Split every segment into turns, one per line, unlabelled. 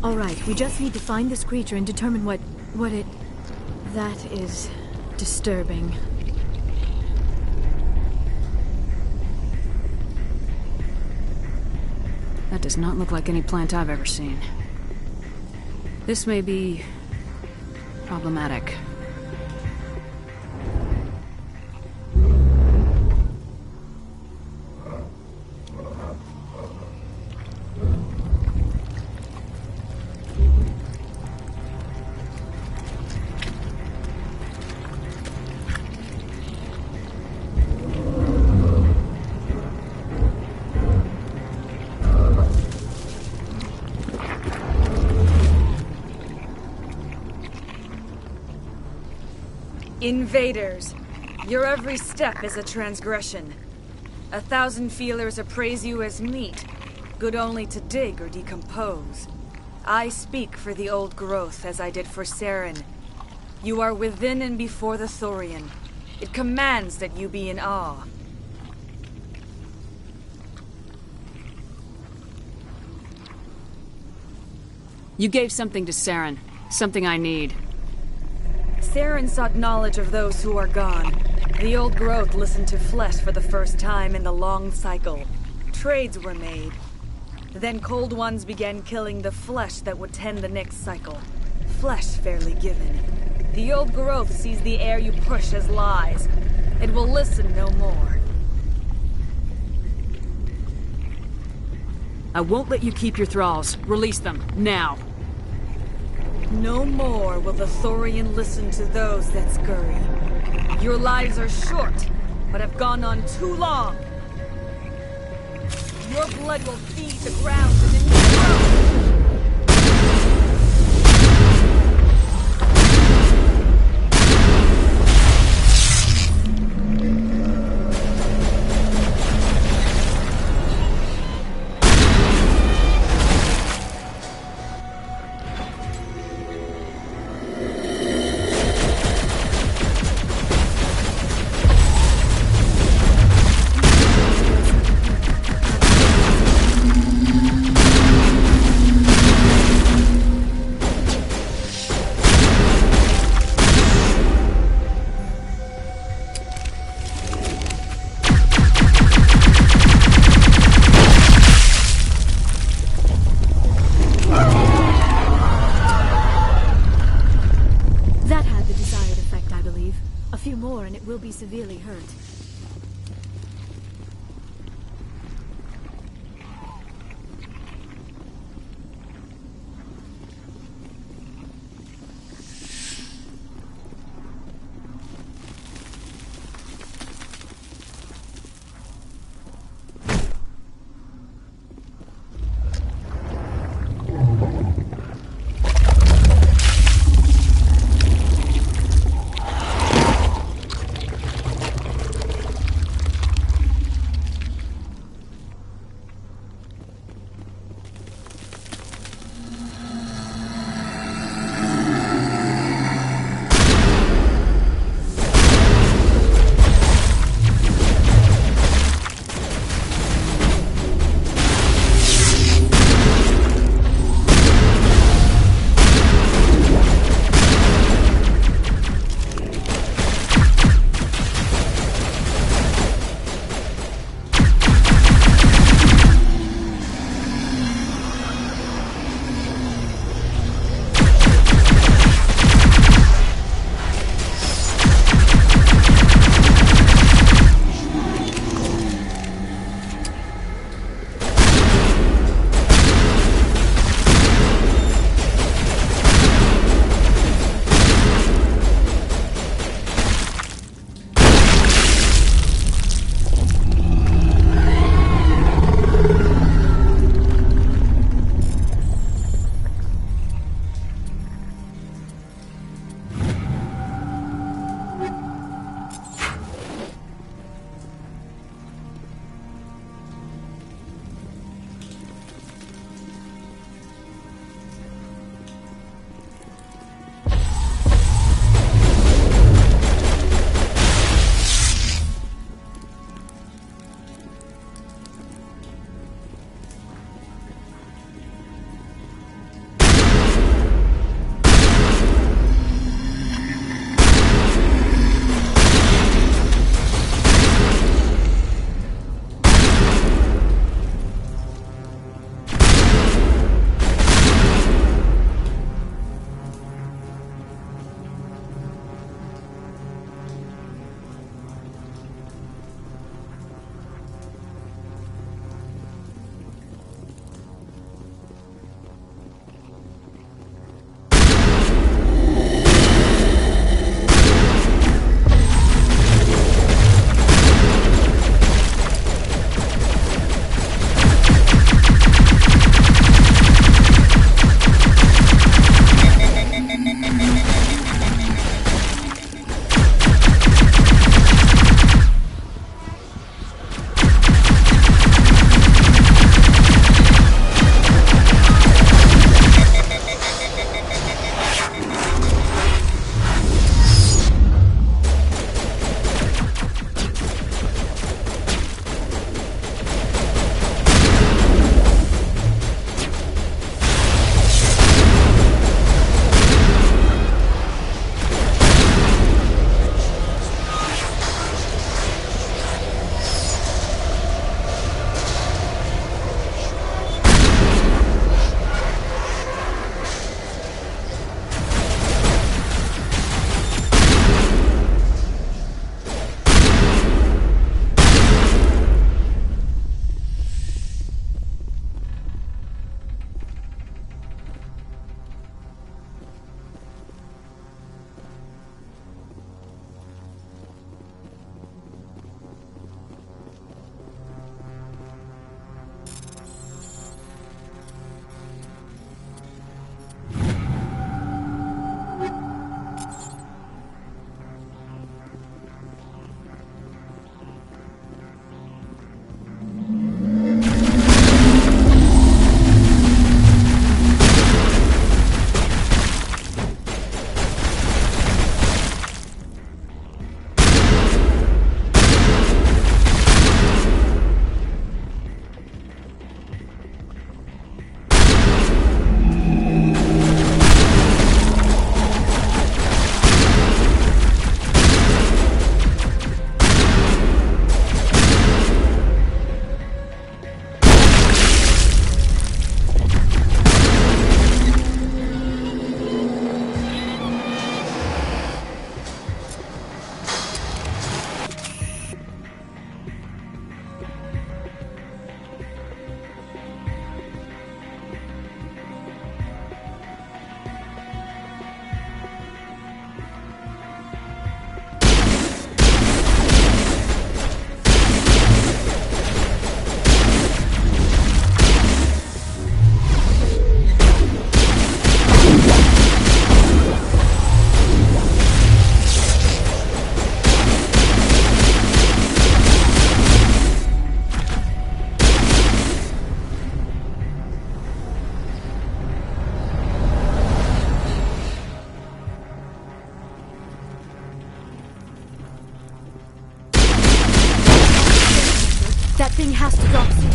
All right, we just need to find this creature and determine what it... That is disturbing.
That does not look like any plant I've ever seen. This may be... problematic.
Invaders, your every step is a transgression. 1,000 feelers appraise you as meat, good only to dig or decompose. I speak for the old growth as I did for Saren. You are within and before the Thorian. It commands that you be in awe.
You gave something to Saren. Something I need.
Saren sought knowledge of those who are gone. The old growth listened to flesh for the first time in the long cycle. Trades were made. Then cold ones began killing the flesh that would tend the next cycle. Flesh fairly given. The old growth sees the air you push as lies. It will listen no more.
I won't let you keep your thralls. Release them, now.
No more will the Thorian listen to those that scurry. Your lives are short, but have gone on too long. Your blood will feed the ground and the new growth.
That thing has to drop soon.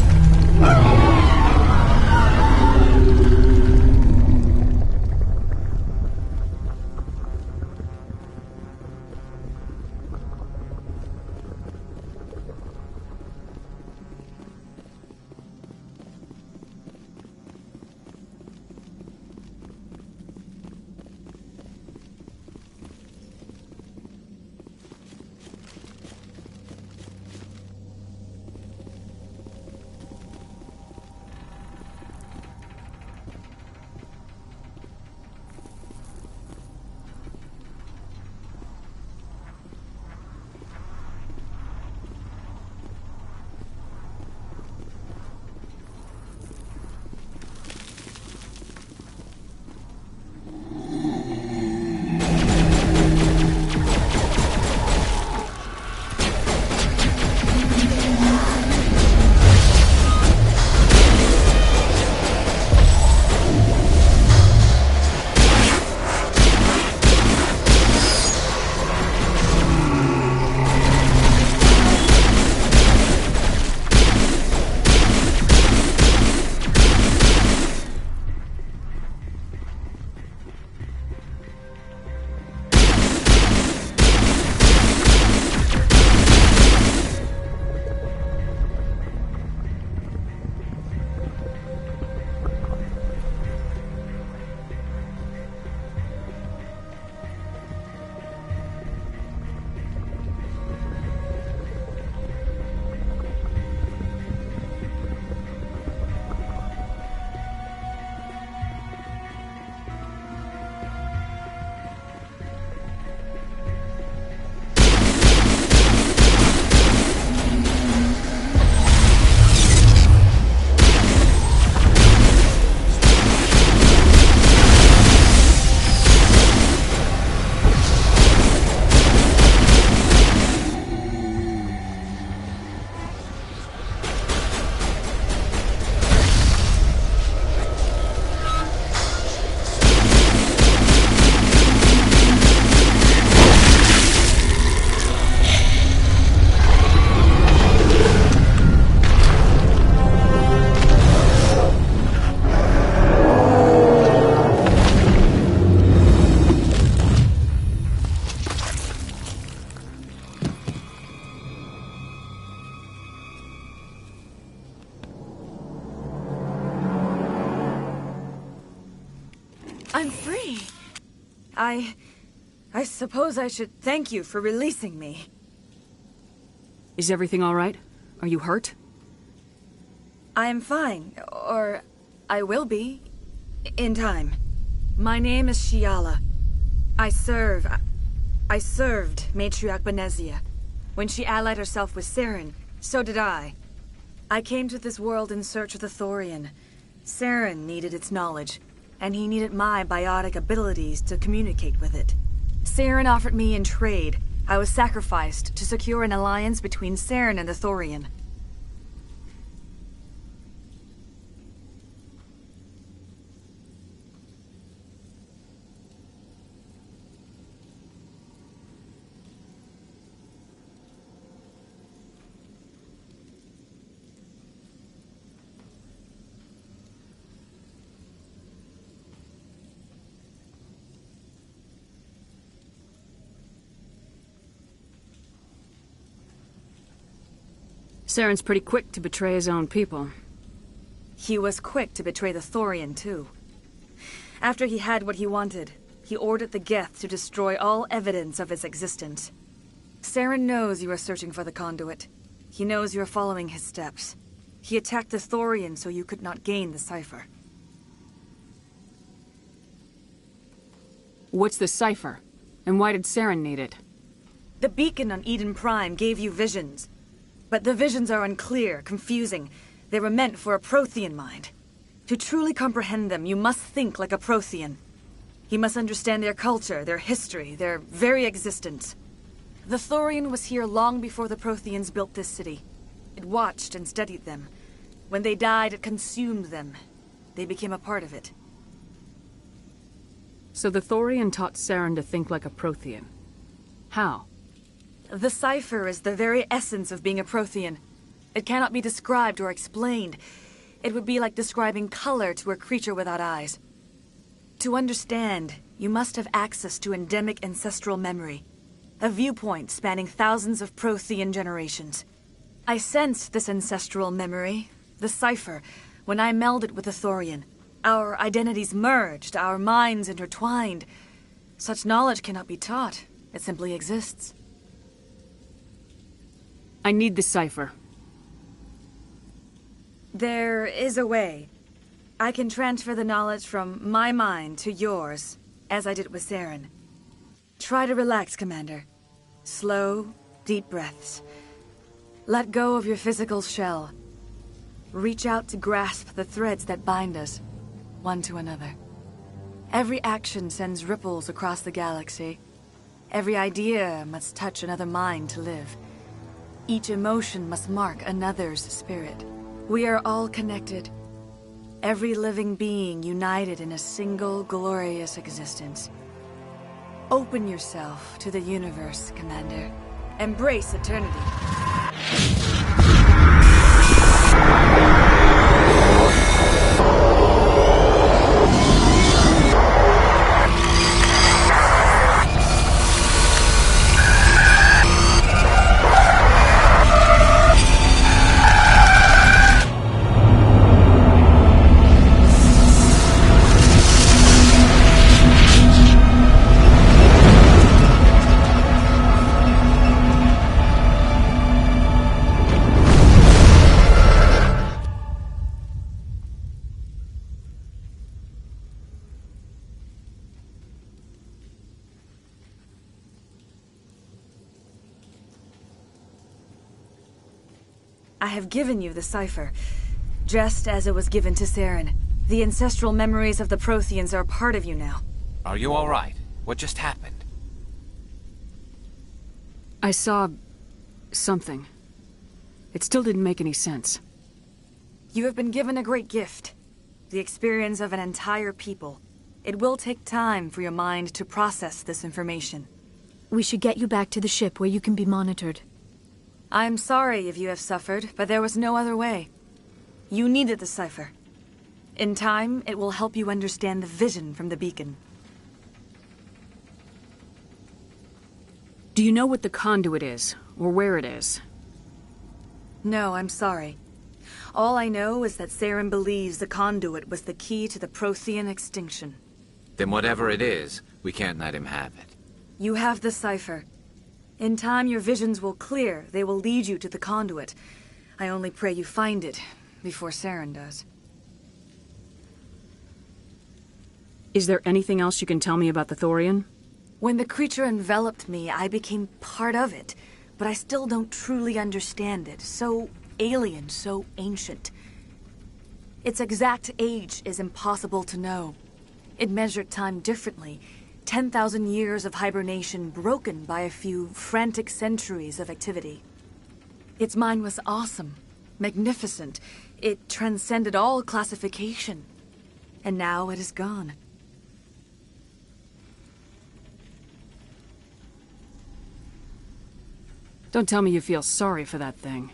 I'm free. I suppose I should thank you for releasing me.
Is everything all right? Are you hurt?
I am fine, or I will be, in time. My name is Shiala. I served Matriarch Benezia. When she allied herself with Saren, so did I. I came to this world in search of the Thorian. Saren needed its knowledge, and he needed my biotic abilities to communicate with it. Saren offered me in trade. I was sacrificed to secure an alliance between Saren and the Thorian.
Saren's pretty quick to betray his own people.
He was quick to betray the Thorian, too. After he had what he wanted, he ordered the Geth to destroy all evidence of its existence. Saren knows you are searching for the conduit. He knows you are following his steps. He attacked the Thorian so you could not gain the cipher.
What's the cipher? And why did Saren need it?
The beacon on Eden Prime gave you visions. But the visions are unclear, confusing. They were meant for a Prothean mind. To truly comprehend them, you must think like a Prothean. You must understand their culture, their history, their very existence. The Thorian was here long before the Protheans built this city. It watched and studied them. When they died, it consumed them. They became a part of it.
So the Thorian taught Saren to think like a Prothean. How?
The cipher is the very essence of being a Prothean. It cannot be described or explained. It would be like describing color to a creature without eyes. To understand, you must have access to endemic ancestral memory, a viewpoint spanning thousands of Prothean generations. I sensed this ancestral memory, the cipher, when I melded with the Thorian. Our identities merged, our minds intertwined. Such knowledge cannot be taught. It simply exists.
I need the cipher.
There is a way. I can transfer the knowledge from my mind to yours, as I did with Saren. Try to relax, Commander. Slow, deep breaths. Let go of your physical shell. Reach out to grasp the threads that bind us, one to another. Every action sends ripples across the galaxy. Every idea must touch another mind to live. Each emotion must mark another's spirit. We are all connected. Every living being united in a single glorious existence. Open yourself to the universe, Commander. Embrace eternity. I have given you the cipher, just as it was given to Saren. The ancestral memories of the Protheans are part of you now.
Are you all right? What just happened?
I saw... something. It still didn't make any sense.
You have been given a great gift. The experience of an entire people. It will take time for your mind to process this information.
We should get you back to the ship where you can be monitored.
I'm sorry if you have suffered, but there was no other way. You needed the cipher. In time, it will help you understand the vision from the beacon.
Do you know what the conduit is, or where it is?
No, I'm sorry. All I know is that Saren believes the conduit was the key to the Prothean extinction.
Then whatever it is, we can't let him have it.
You have the cipher. In time, your visions will clear. They will lead you to the conduit. I only pray you find it before Saren does.
Is there anything else you can tell me about the Thorian?
When the creature enveloped me, I became part of it, but I still don't truly understand it. So alien, so ancient. Its exact age is impossible to know. It measured time differently. 10,000 years of hibernation broken by a few frantic centuries of activity. Its mind was awesome, magnificent. It transcended all classification. And now it is gone.
Don't tell me you feel sorry for that thing.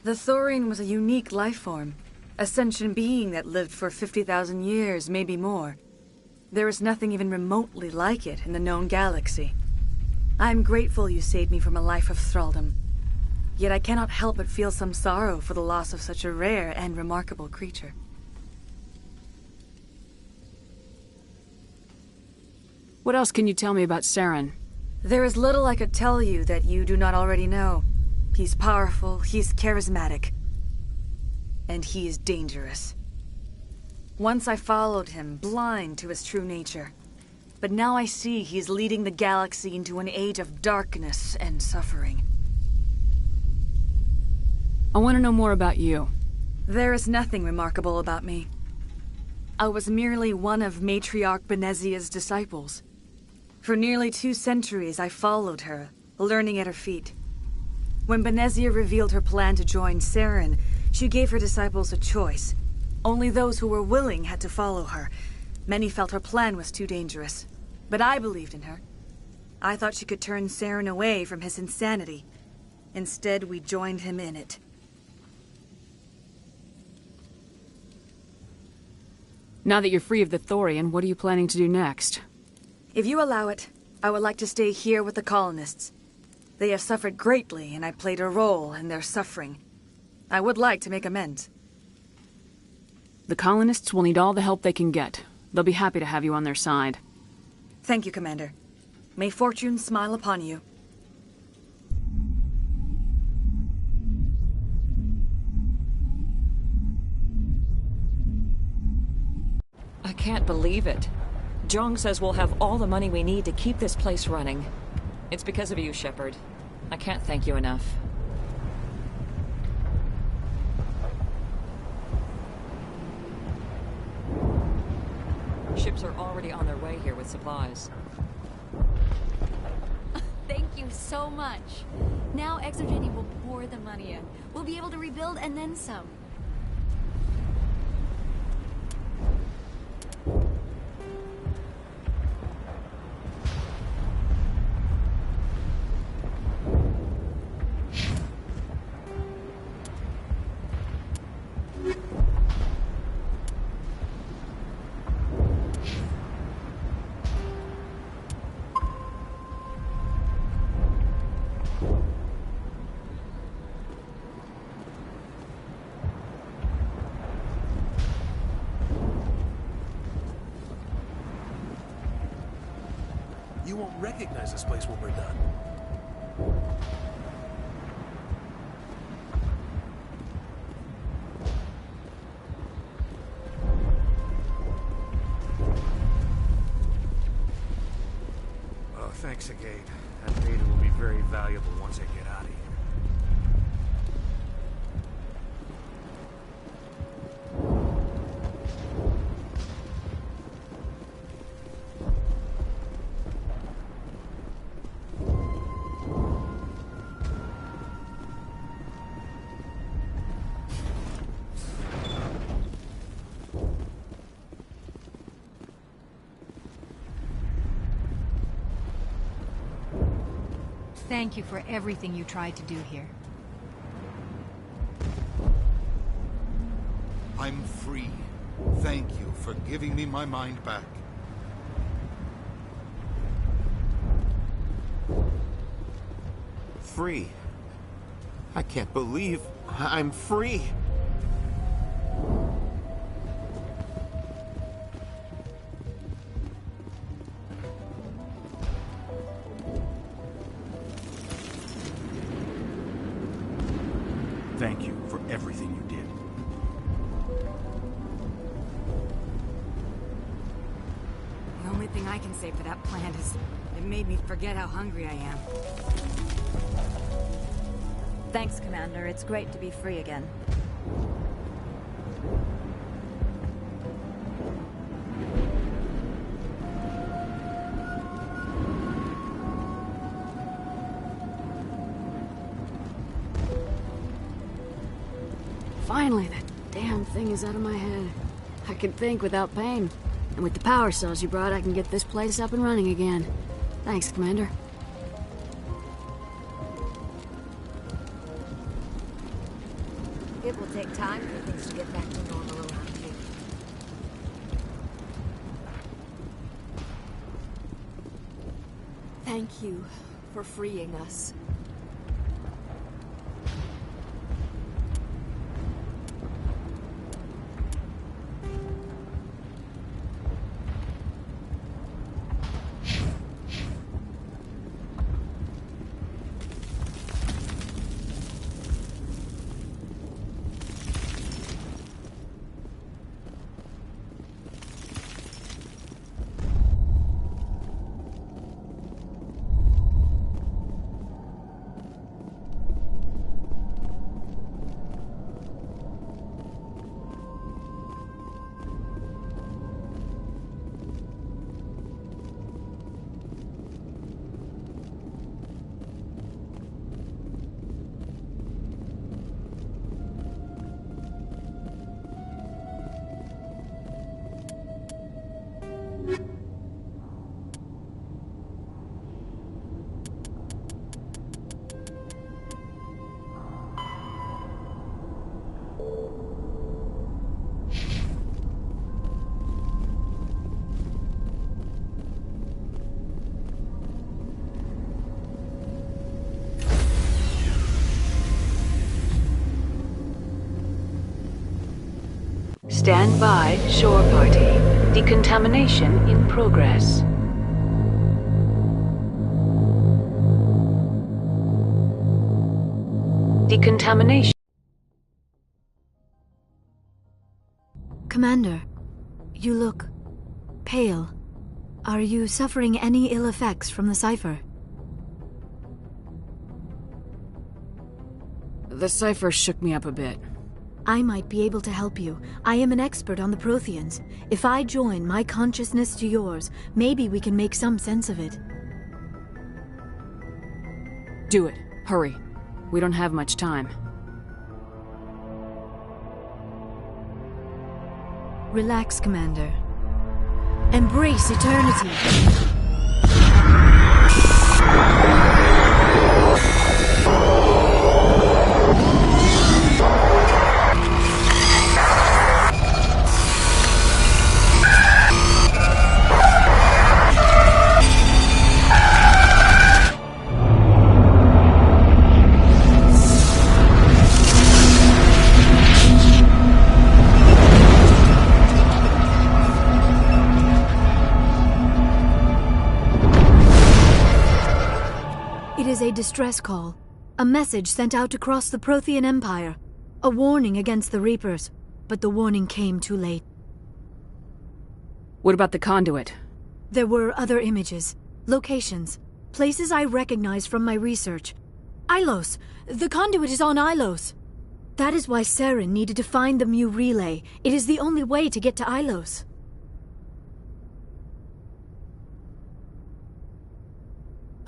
The Thorian was a unique life form. A sentient being that lived for 50,000 years, maybe more. There is nothing even remotely like it in the known galaxy. I am grateful you saved me from a life of thraldom. Yet I cannot help but feel some sorrow for the loss of such a rare and remarkable creature.
What else can you tell me about Saren?
There is little I could tell you that you do not already know. He's powerful, he's charismatic, and he is dangerous. Once I followed him, blind to his true nature. But now I see he's leading the galaxy into an age of darkness and suffering.
I want to know more about you.
There is nothing remarkable about me. I was merely one of Matriarch Benezia's disciples. For nearly 2 centuries I followed her, learning at her feet. When Benezia revealed her plan to join Saren, she gave her disciples a choice. Only those who were willing had to follow her. Many felt her plan was too dangerous. But I believed in her. I thought she could turn Saren away from his insanity. Instead, we joined him in it.
Now that you're free of the Thorian, what are you planning to do next?
If you allow it, I would like to stay here with the colonists. They have suffered greatly, and I played a role in their suffering. I would like to make amends.
The colonists will need all the help they can get. They'll be happy to have you on their side.
Thank you, Commander. May fortune smile upon you.
I can't believe it. Jong says we'll have all the money we need to keep this place running. It's because of you, Shepard. I can't thank you enough. Ships are already on their way here with supplies.
Thank you so much. Now Exogeny will pour the money in. We'll be able to rebuild and then some.
You won't recognize this place when we're done. Oh, thanks again. That data will be very valuable once I get out of here.
Thank you for everything you tried to do here.
I'm free. Thank you for giving me my mind back.
Free? I can't believe I'm free.
Thank you for everything you did.
The only thing I can say for that plant is it made me forget how hungry I am.
Thanks, Commander. It's great to be free again.
Finally, that damn thing is out of my head. I can think without pain. And with the power cells you brought, I can get this place up and running again. Thanks, Commander.
It will take time for things to get back to normal around here.
Thank you for freeing us.
Stand by, shore party. Decontamination in progress. Decontamination.
Commander, you look pale. Are you suffering any ill effects from the cipher?
The cipher shook me up a bit.
I might be able to help you. I am an expert on the Protheans. If I join my consciousness to yours, maybe we can make some sense of it.
Do it. Hurry. We don't have much time.
Relax, Commander. Embrace eternity. It is a distress call. A message sent out across the Prothean Empire. A warning against the Reapers. But the warning came too late.
What about the conduit?
There were other images. Locations. Places I recognize from my research. Ilos! The conduit is on Ilos! That is why Saren needed to find the Mu relay. It is the only way to get to Ilos.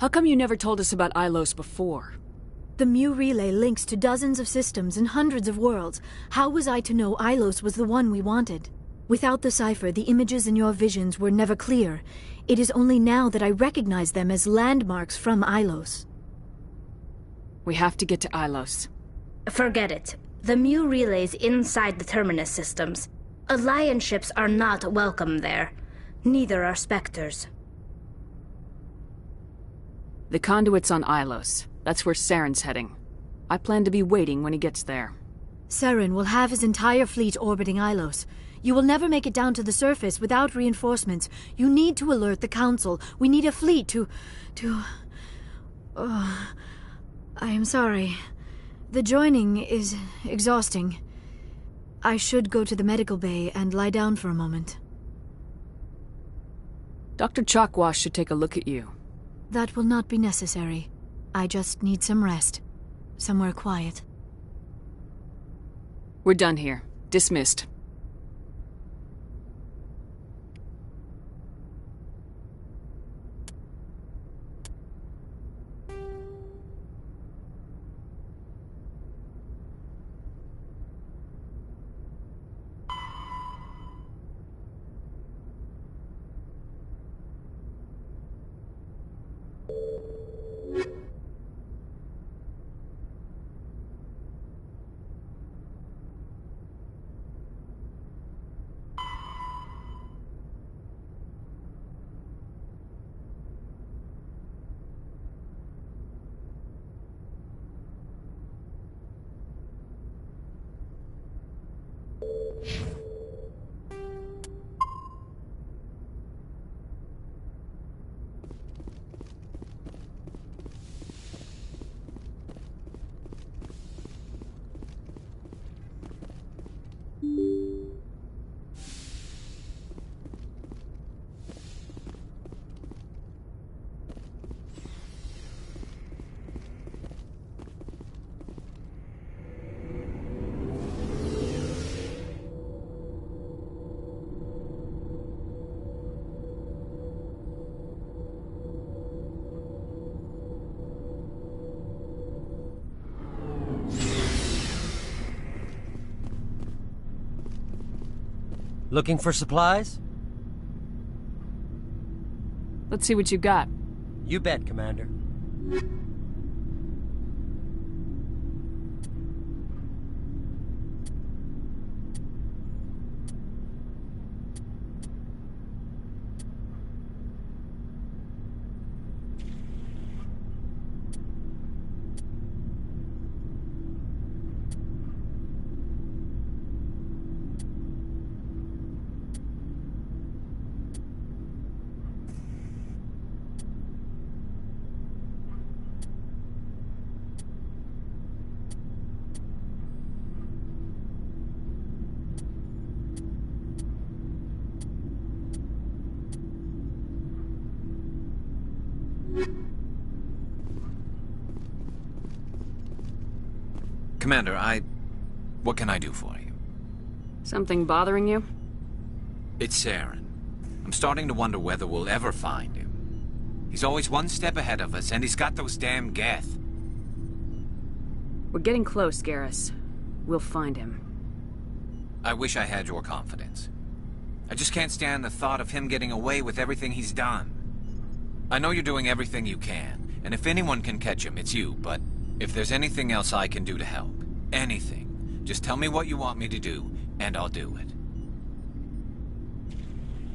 How come you never told us about Ilos before?
The Mu relay links to dozens of systems and hundreds of worlds. How was I to know Ilos was the one we wanted? Without the cipher, the images in your visions were never clear. It is only now that I recognize them as landmarks from Ilos.
We have to get to Ilos.
Forget it. The Mu relay's inside the Terminus systems. Alliance ships are not welcome there. Neither are Spectres.
The conduit's on Ilos. That's where Saren's heading. I plan to be waiting when he gets there.
Saren will have his entire fleet orbiting Ilos. You will never make it down to the surface without reinforcements. You need to alert the Council. We need a fleet to... Oh, I am sorry. The joining is exhausting. I should go to the medical bay and lie down for a moment.
Dr. Chakwas should take a look at you.
That will not be necessary. I just need some rest. Somewhere quiet.
We're done here. Dismissed.
Looking for supplies?
Let's see what you got.
You bet, Commander.
Commander, what can I do for you?
Something bothering you?
It's Saren. I'm starting to wonder whether we'll ever find him. He's always one step ahead of us, and he's got those damn Geth.
We're getting close, Garrus. We'll find him.
I wish I had your confidence. I just can't stand the thought of him getting away with everything he's done. I know you're doing everything you can, and if anyone can catch him, it's you, but if there's anything else I can do to help, anything, just tell me what you want me to do, and I'll do it.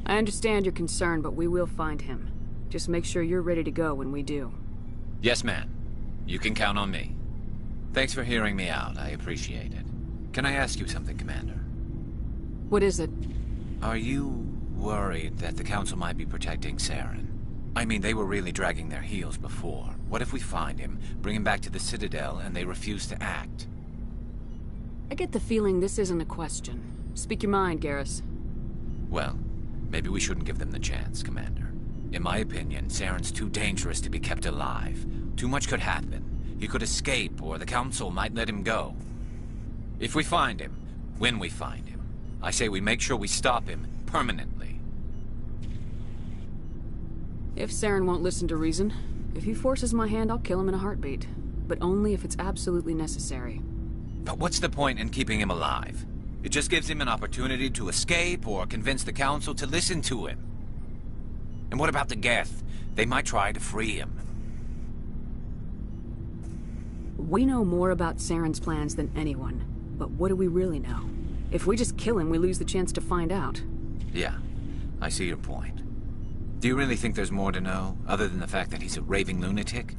I understand your concern, but we will find him. Just make sure you're ready to go when we do.
Yes, ma'am. You can count on me. Thanks for hearing me out. I appreciate it. Can I ask you something, Commander?
What is it?
Are you worried that the Council might be protecting Saren? I mean, they were really dragging their heels before. What if we find him, bring him back to the Citadel, and they refuse to act?
I get the feeling this isn't a question. Speak your mind, Garrus.
Well, maybe we shouldn't give them the chance, Commander. In my opinion, Saren's too dangerous to be kept alive. Too much could happen. He could escape, or the Council might let him go. If we find him, when we find him, I say we make sure we stop him permanently.
If Saren won't listen to reason, if he forces my hand, I'll kill him in a heartbeat. But only if it's absolutely necessary.
But what's the point in keeping him alive? It just gives him an opportunity to escape or convince the Council to listen to him. And what about the Geth? They might try to free him.
We know more about Saren's plans than anyone. But what do we really know? If we just kill him, we lose the chance to find out.
Yeah, I see your point. Do you really think there's more to know, other than the fact that he's a raving lunatic?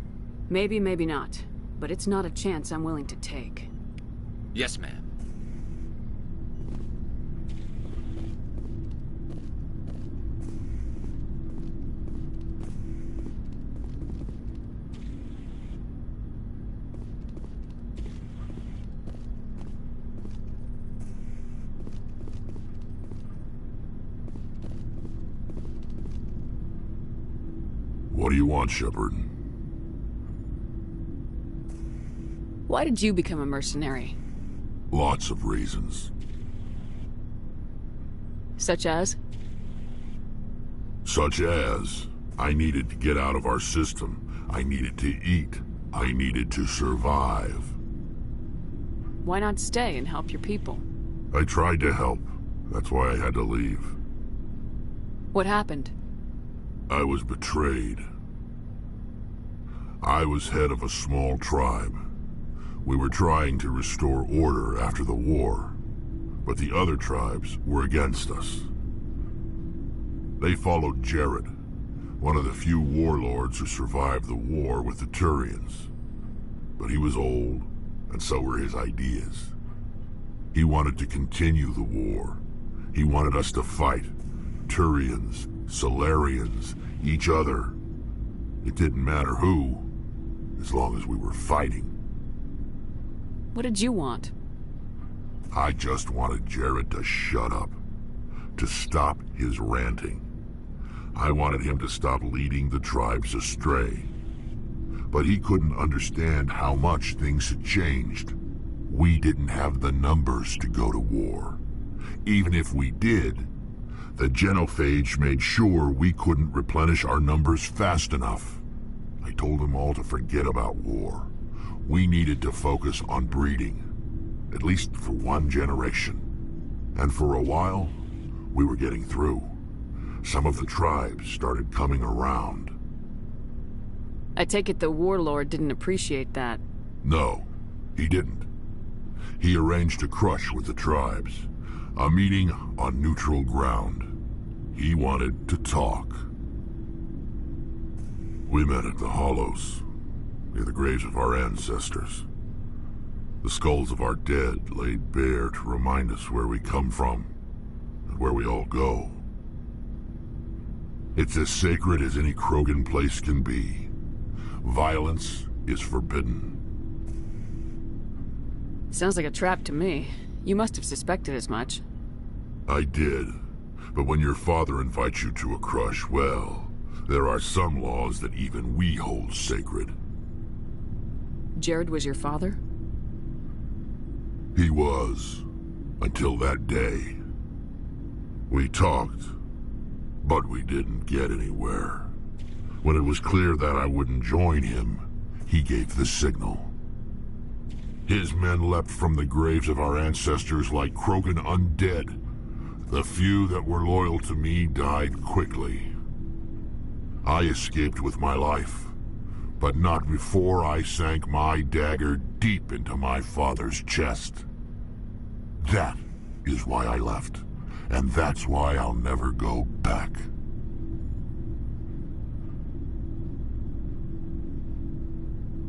Maybe, maybe not. But it's not a chance I'm willing to take.
Yes, ma'am.
What do you want, Shepard?
Why did you become a mercenary?
Lots of reasons.
Such as?
Such as, I needed to get out of our system. I needed to eat. I needed to survive.
Why not stay and help your people?
I tried to help. That's why I had to leave.
What happened?
I was betrayed. I was head of a small tribe. We were trying to restore order after the war, but the other tribes were against us. They followed Jared, one of the few warlords who survived the war with the Turians. But he was old, and so were his ideas. He wanted to continue the war. He wanted us to fight. Turians, Solarians, each other. It didn't matter who, as long as we were fighting.
What did you want?
I just wanted Jared to shut up, to stop his ranting. I wanted him to stop leading the tribes astray. But he couldn't understand how much things had changed. We didn't have the numbers to go to war. Even if we did, the genophage made sure we couldn't replenish our numbers fast enough. I told them all to forget about war. We needed to focus on breeding, at least for one generation. And for a while, we were getting through. Some of the tribes started coming around.
I take it the warlord didn't appreciate that.
No, he didn't. He arranged a crush with the tribes, a meeting on neutral ground. He wanted to talk. We met at the Hollows, near the graves of our ancestors. The skulls of our dead laid bare to remind us where we come from, and where we all go. It's as sacred as any Krogan place can be. Violence is forbidden.
Sounds like a trap to me. You must have suspected as much.
I did. But when your father invites you to a crush, well, there are some laws that even we hold sacred.
Jared was your father?
He was. Until that day. We talked, but we didn't get anywhere. When it was clear that I wouldn't join him, he gave the signal. His men leapt from the graves of our ancestors like Krogan undead. The few that were loyal to me died quickly. I escaped with my life, but not before I sank my dagger deep into my father's chest. That is why I left, and that's why I'll never go back.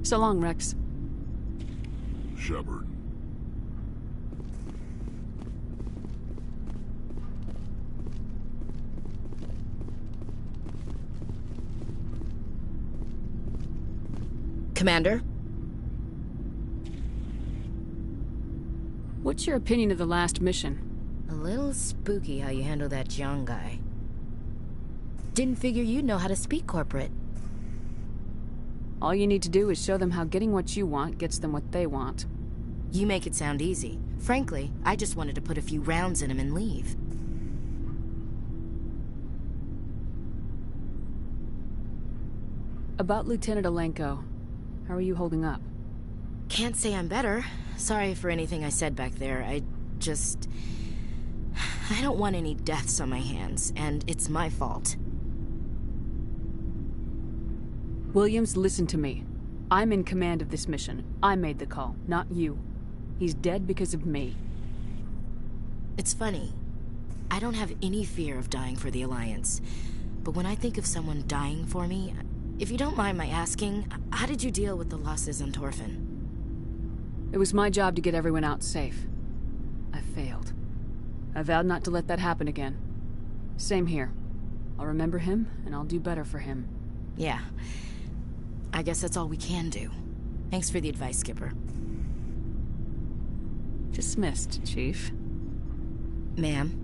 So long, Rex.
Shepard.
Commander?
What's your opinion of the last mission?
A little spooky how you handle that young guy. Didn't figure you'd know how to speak corporate.
All you need to do is show them how getting what you want gets them what they want.
You make it sound easy. Frankly, I just wanted to put a few rounds in him and leave.
About Lieutenant Alenko, how are you holding up?
Can't say I'm better. Sorry for anything I said back there. I don't want any deaths on my hands, and it's my fault.
Williams, listen to me. I'm in command of this mission. I made the call, not you. He's dead because of me.
It's funny. I don't have any fear of dying for the Alliance. But when I think of someone dying for me, if you don't mind my asking, how did you deal with the losses on Torfin?
It was my job to get everyone out safe. I failed. I vowed not to let that happen again. Same here. I'll remember him, and I'll do better for him.
Yeah. I guess that's all we can do. Thanks for the advice, Skipper.
Dismissed, Chief.
Ma'am.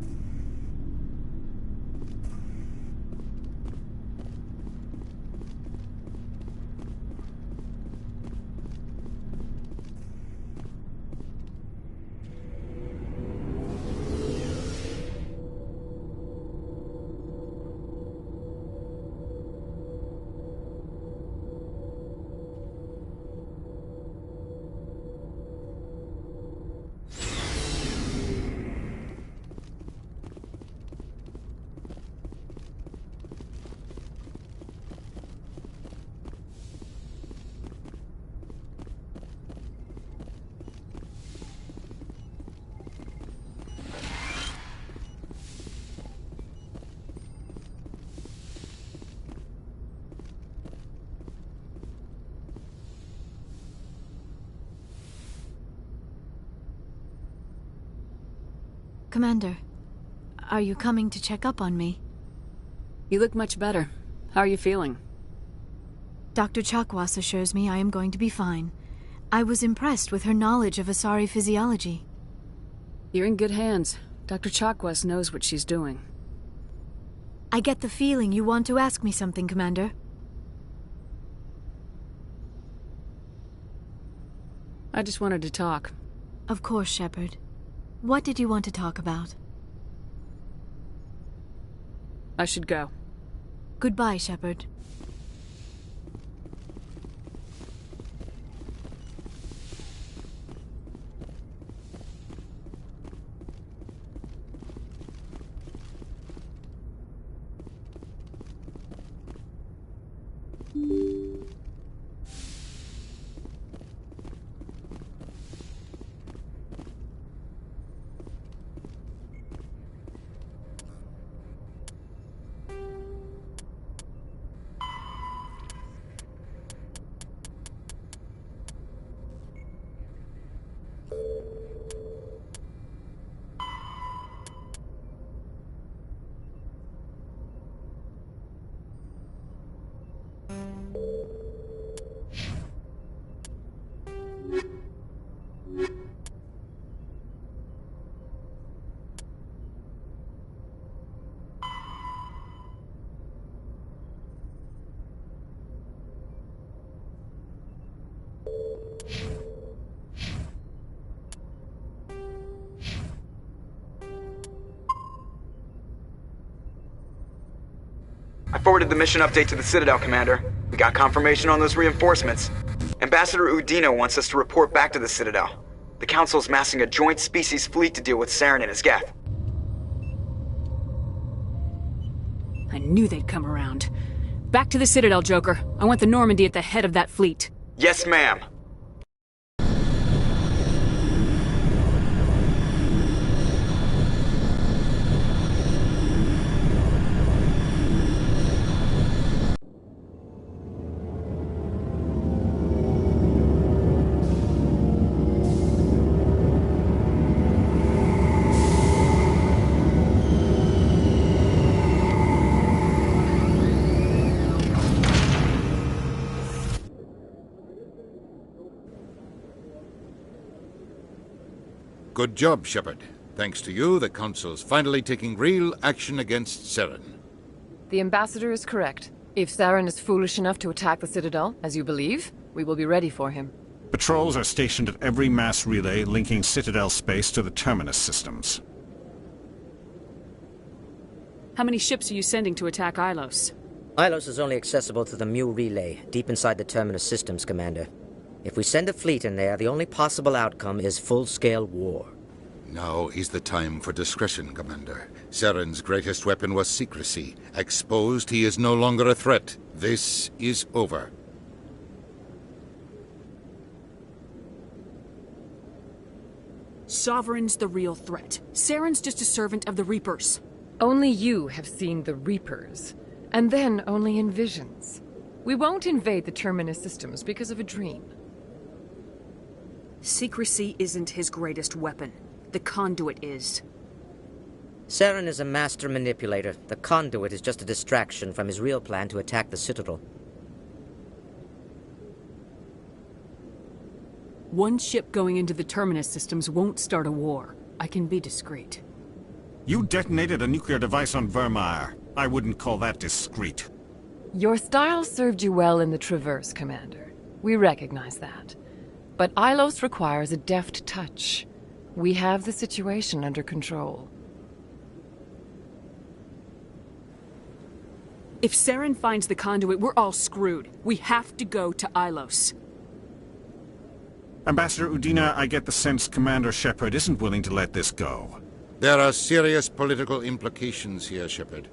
Commander, are you coming to check up on me?
You look much better. How are you feeling?
Dr. Chakwas assures me I am going to be fine. I was impressed with her knowledge of Asari physiology.
You're in good hands. Dr. Chakwas knows what she's doing.
I get the feeling you want to ask me something, Commander.
I just wanted to talk.
Of course, Shepard. What did you want to talk about?
I should go.
Goodbye, Shepard.
forwarded the mission update to the Citadel, Commander. We got confirmation on those reinforcements. Ambassador Udina wants us to report back to the Citadel. The Council's massing a joint species fleet to deal with Saren and his Geth.
I knew they'd come around. Back to the Citadel, Joker. I want the Normandy at the head of that fleet.
Yes, ma'am.
Good job, Shepard. Thanks to you, the Council's finally taking real action against Saren.
The Ambassador is correct. If Saren is foolish enough to attack the Citadel, as you believe, we will be ready for him.
Patrols are stationed at every mass relay linking Citadel space to the Terminus systems.
How many ships are you sending to attack Ilos?
Ilos is only accessible to the Mu relay, deep inside the Terminus systems, Commander. If we send a fleet in there, the only possible outcome is full-scale war.
Now is the time for discretion, Commander. Saren's greatest weapon was secrecy. Exposed, he is no longer a threat. This is over.
Sovereign's the real threat. Saren's just a servant of the Reapers.
Only you have seen the Reapers, and then only in visions. We won't invade the Terminus systems because of a dream.
Secrecy isn't his greatest weapon. The conduit is.
Saren is a master manipulator. The conduit is just a distraction from his real plan to attack the Citadel.
One ship going into the Terminus systems won't start a war. I can be discreet.
You detonated a nuclear device on Vermeer. I wouldn't call that discreet.
Your style served you well in the Traverse, Commander. We recognize that. But Ilos requires a deft touch. We have the situation under control.
If Saren finds the conduit, we're all screwed. We have to go to Ilos.
Ambassador Udina, I get the sense Commander Shepard isn't willing to let this go.
There are serious political implications here, Shepard.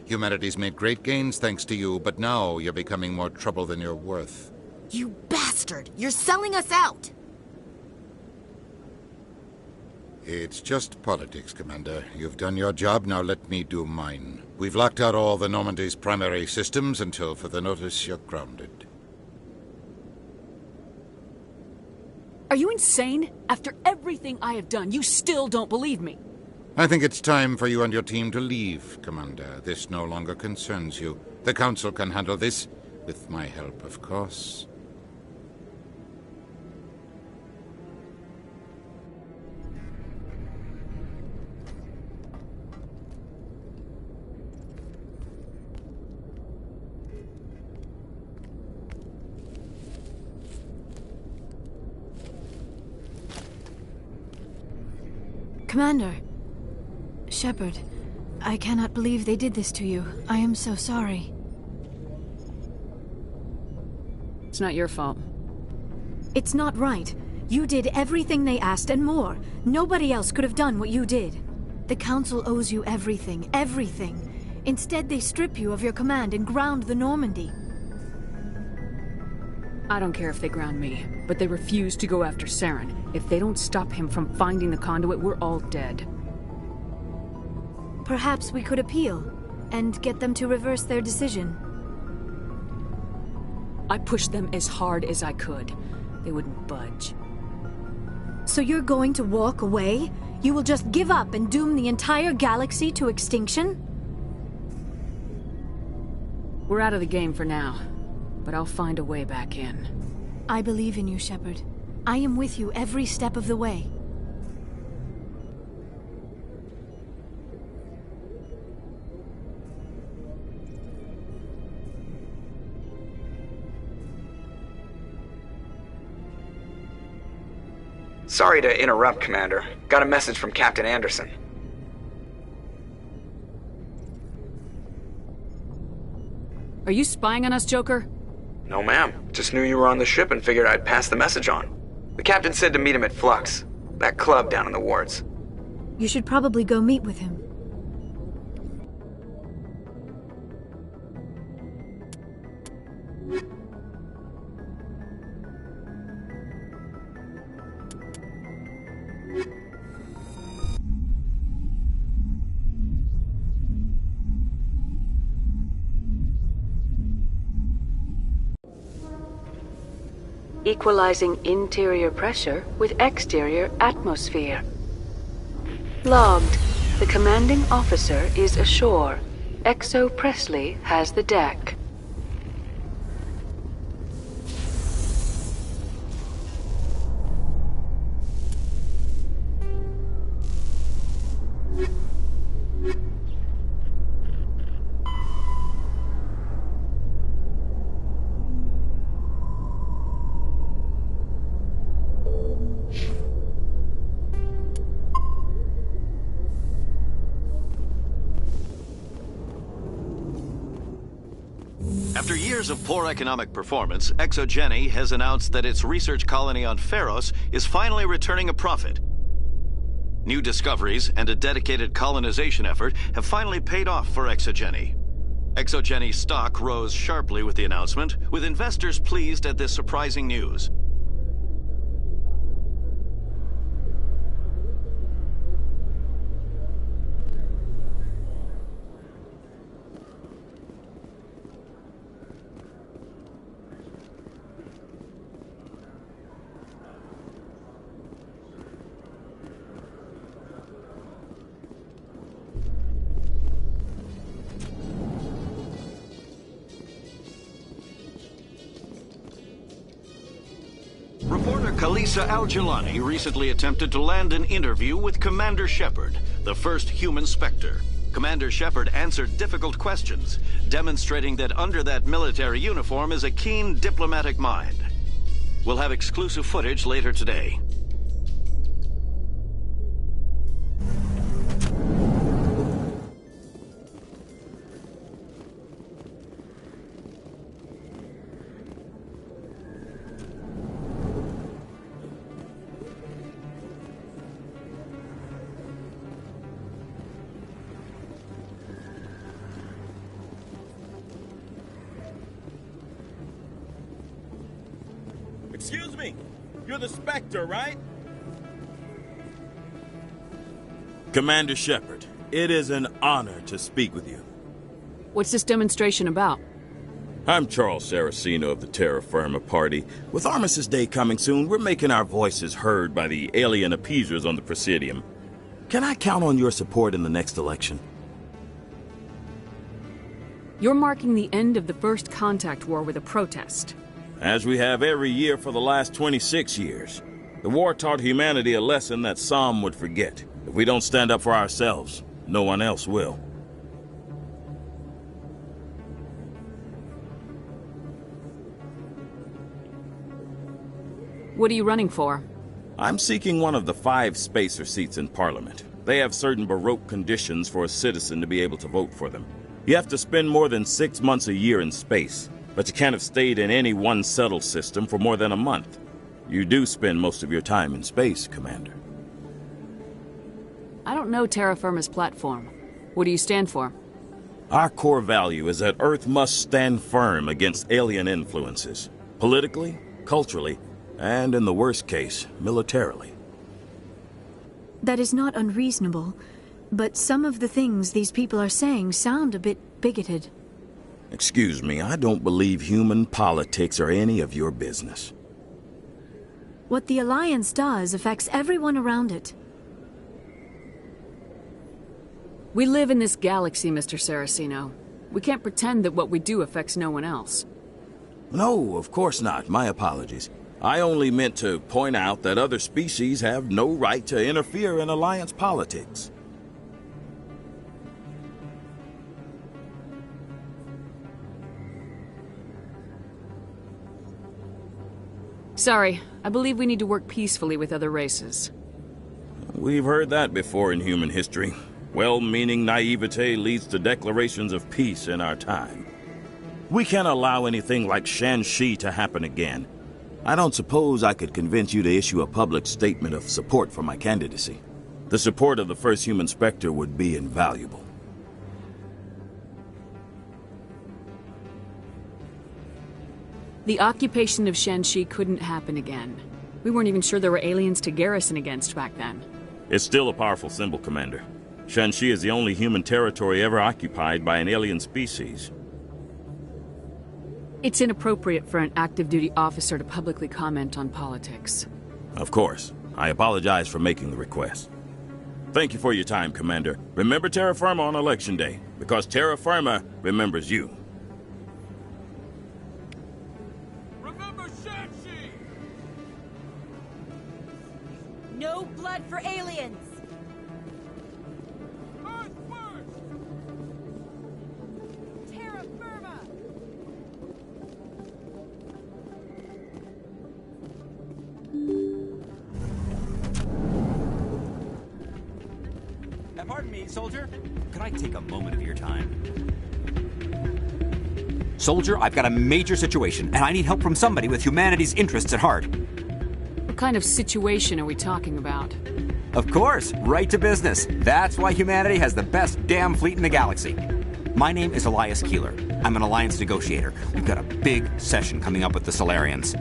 Humanity's made great gains thanks to you, but now you're becoming more trouble than you're worth.
You bastard! You're selling us out!
It's just politics, Commander. You've done your job, now let me do mine. We've locked out all the Normandy's primary systems until further notice you're grounded.
Are you insane? After everything I have done, you still don't believe me.
I think it's time for you and your team to leave, Commander. This no longer concerns you. The Council can handle this, with my help, of course.
Commander. Shepard, I cannot believe they did this to you. I am so sorry.
It's not your fault.
It's not right. You did everything they asked and more. Nobody else could have done what you did. The Council owes you everything, everything. Instead, they strip you of your command and ground the Normandy.
I don't care if they ground me, but they refuse to go after Saren. If they don't stop him from finding the conduit, we're all dead.
Perhaps we could appeal, and get them to reverse their decision.
I pushed them as hard as I could. They wouldn't budge.
So you're going to walk away? You will just give up and doom the entire galaxy to extinction?
We're out of the game for now, but I'll find a way back in.
I believe in you, Shepard. I am with you every step of the way.
Sorry to interrupt, Commander. Got a message from Captain Anderson.
Are you spying on us, Joker?
No, ma'am. Just knew you were on the ship and figured I'd pass the message on. The captain said to meet him at Flux, that club down in the wards.
You should probably go meet with him.
Equalizing interior pressure with exterior atmosphere. Logged. The commanding officer is ashore. Exo Presley has the deck.
After years of poor economic performance, Exogeny has announced that its research colony on Feros is finally returning a profit. New discoveries and a dedicated colonization effort have finally paid off for Exogeny. Exogeny's stock rose sharply with the announcement, with investors pleased at this surprising news. Reporter Khalisa Al-Jilani recently attempted to land an interview with Commander Shepard, the first human Spectre. Commander Shepard answered difficult questions, demonstrating that under that military uniform is a keen diplomatic mind. We'll have exclusive footage later today.
Excuse me, you're the Spectre, right? Commander Shepard, it is an honor to speak with you.
What's this demonstration about?
I'm Charles Saraceno of the Terra Firma Party. With Armistice Day coming soon, we're making our voices heard by the alien appeasers on the Presidium. Can I count on your support in the next election?
You're marking the end of the First Contact War with a protest.
As we have every year for the last 26 years. The war taught humanity a lesson that some would forget. If we don't stand up for ourselves, no one else will.
What are you running for?
I'm seeking one of the 5 spacer seats in Parliament. They have certain baroque conditions for a citizen to be able to vote for them. You have to spend more than 6 months a year in space, but you can't have stayed in any one settled system for more than a month. You do spend most of your time in space, Commander.
I don't know Terra Firma's platform. What do you stand for?
Our core value is that Earth must stand firm against alien influences. Politically, culturally, and in the worst case, militarily.
That is not unreasonable, but some of the things these people are saying sound a bit bigoted.
Excuse me, I don't believe human politics are any of your business.
What the Alliance does affects everyone around it.
We live in this galaxy, Mr. Saraceno. We can't pretend that what we do affects no one else.
No, of course not. My apologies. I only meant to point out that other species have no right to interfere in Alliance politics.
Sorry, I believe we need to work peacefully with other races.
We've heard that before in human history. Well-meaning naivete leads to declarations of peace in our time. We can't allow anything like Shan-Shi to happen again. I don't suppose I could convince you to issue a public statement of support for my candidacy. The support of the first human Spectre would be invaluable.
The occupation of Shan-Shi couldn't happen again. We weren't even sure there were aliens to garrison against back then.
It's still a powerful symbol, Commander. Shan-Shi is the only human territory ever occupied by an alien species.
It's inappropriate for an active duty officer to publicly comment on politics.
Of course. I apologize for making the request. Thank you for your time, Commander. Remember Terra Firma on Election Day, because Terra Firma remembers you.
Remember Shan-Shi!
No blood for aliens!
Earth first!
Terra Firma!
Pardon me, soldier. Could I take a moment of your time? Soldier, I've got a major situation, and I need help from somebody with humanity's interests at heart.
What kind of situation are we talking about?
Of course, right to business. That's why humanity has the best damn fleet in the galaxy. My name is Elias Keeler. I'm an alliance negotiator. We've got a big session coming up with the Solarians.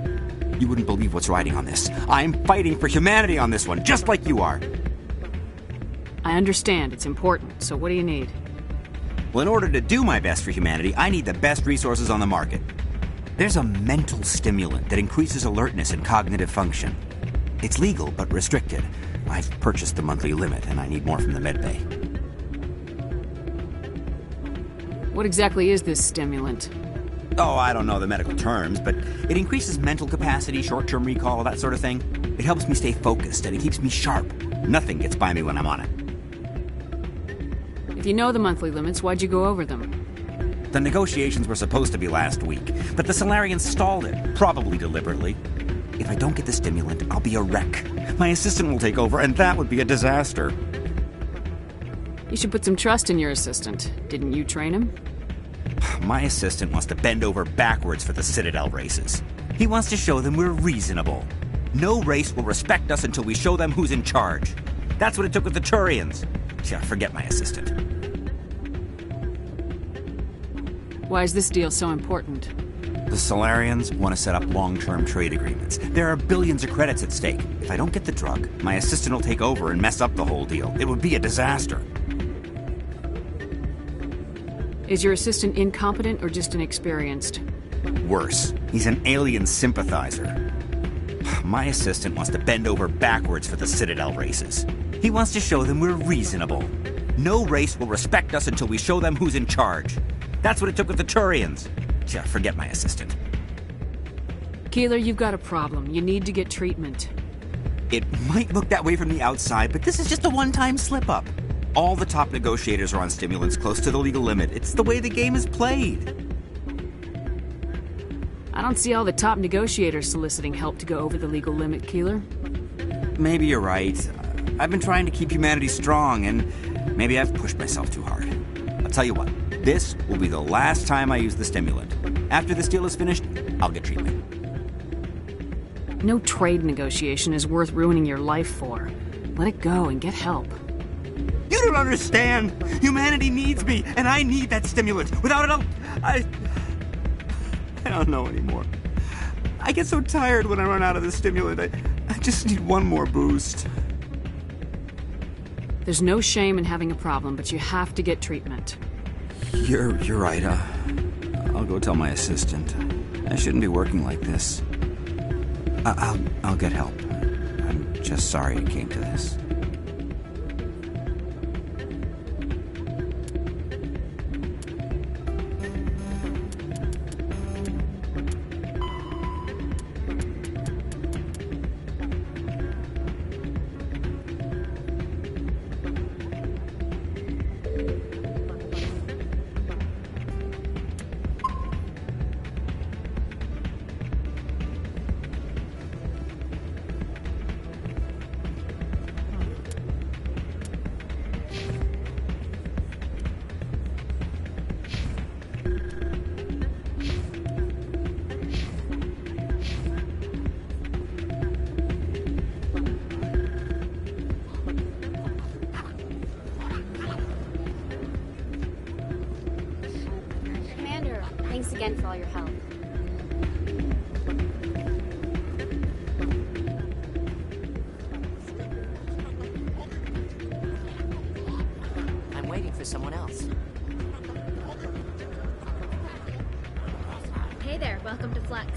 You wouldn't believe what's riding on this. I'm fighting for humanity on this one, just like you are.
I understand, it's important, so what do you need?
Well, in order to do my best for humanity, I need the best resources on the market. There's a mental stimulant that increases alertness and cognitive function. It's legal, but restricted. I've purchased the monthly limit, and I need more from the medbay.
What exactly is this stimulant?
Oh, I don't know the medical terms, but it increases mental capacity, short-term recall, that sort of thing. It helps me stay focused, and it keeps me sharp. Nothing gets by me when I'm on it.
If you know the monthly limits, why'd you go over them?
The negotiations were supposed to be last week, but the Solarians stalled it, probably deliberately. If I don't get the stimulant, I'll be a wreck. My assistant will take over, and that would be a disaster.
You should put some trust in your assistant. Didn't you train him?
My assistant wants to bend over backwards for the Citadel races. He wants to show them we're reasonable. No race will respect us until we show them who's in charge. That's what it took with the Turians. Yeah, forget my assistant.
Why is this deal so important?
The Solarians want to set up long-term trade agreements. There are billions of credits at stake. If I don't get the drug, my assistant will take over and mess up the whole deal. It would be a disaster.
Is your assistant incompetent or just inexperienced?
Worse. He's an alien sympathizer. My assistant wants to bend over backwards for the Citadel races. He wants to show them we're reasonable. No race will respect us until we show them who's in charge. That's what it took with the Turians. Yeah, forget my assistant.
Keeler, you've got a problem. You need to get treatment.
It might look that way from the outside, but this is just a one-time slip-up. All the top negotiators are on stimulants close to the legal limit. It's the way the game is played.
I don't see all the top negotiators soliciting help to go over the legal limit, Keeler.
Maybe you're right. I've been trying to keep humanity strong, and maybe I've pushed myself too hard. I'll tell you what, this will be the last time I use the stimulant. After this deal is finished, I'll get treatment.
No trade negotiation is worth ruining your life for. Let it go and get help.
You don't understand! Humanity needs me, and I need that stimulant. Without it, I don't know anymore. I get so tired when I run out of the stimulant. I just need one more boost.
There's no shame in having a problem, but you have to get treatment.
You're right. I'll go tell my assistant. I shouldn't be working like this. I'll get help. I'm just sorry it came to this.
again for all your help.
I'm waiting for someone else.
Hey there, welcome to Flux.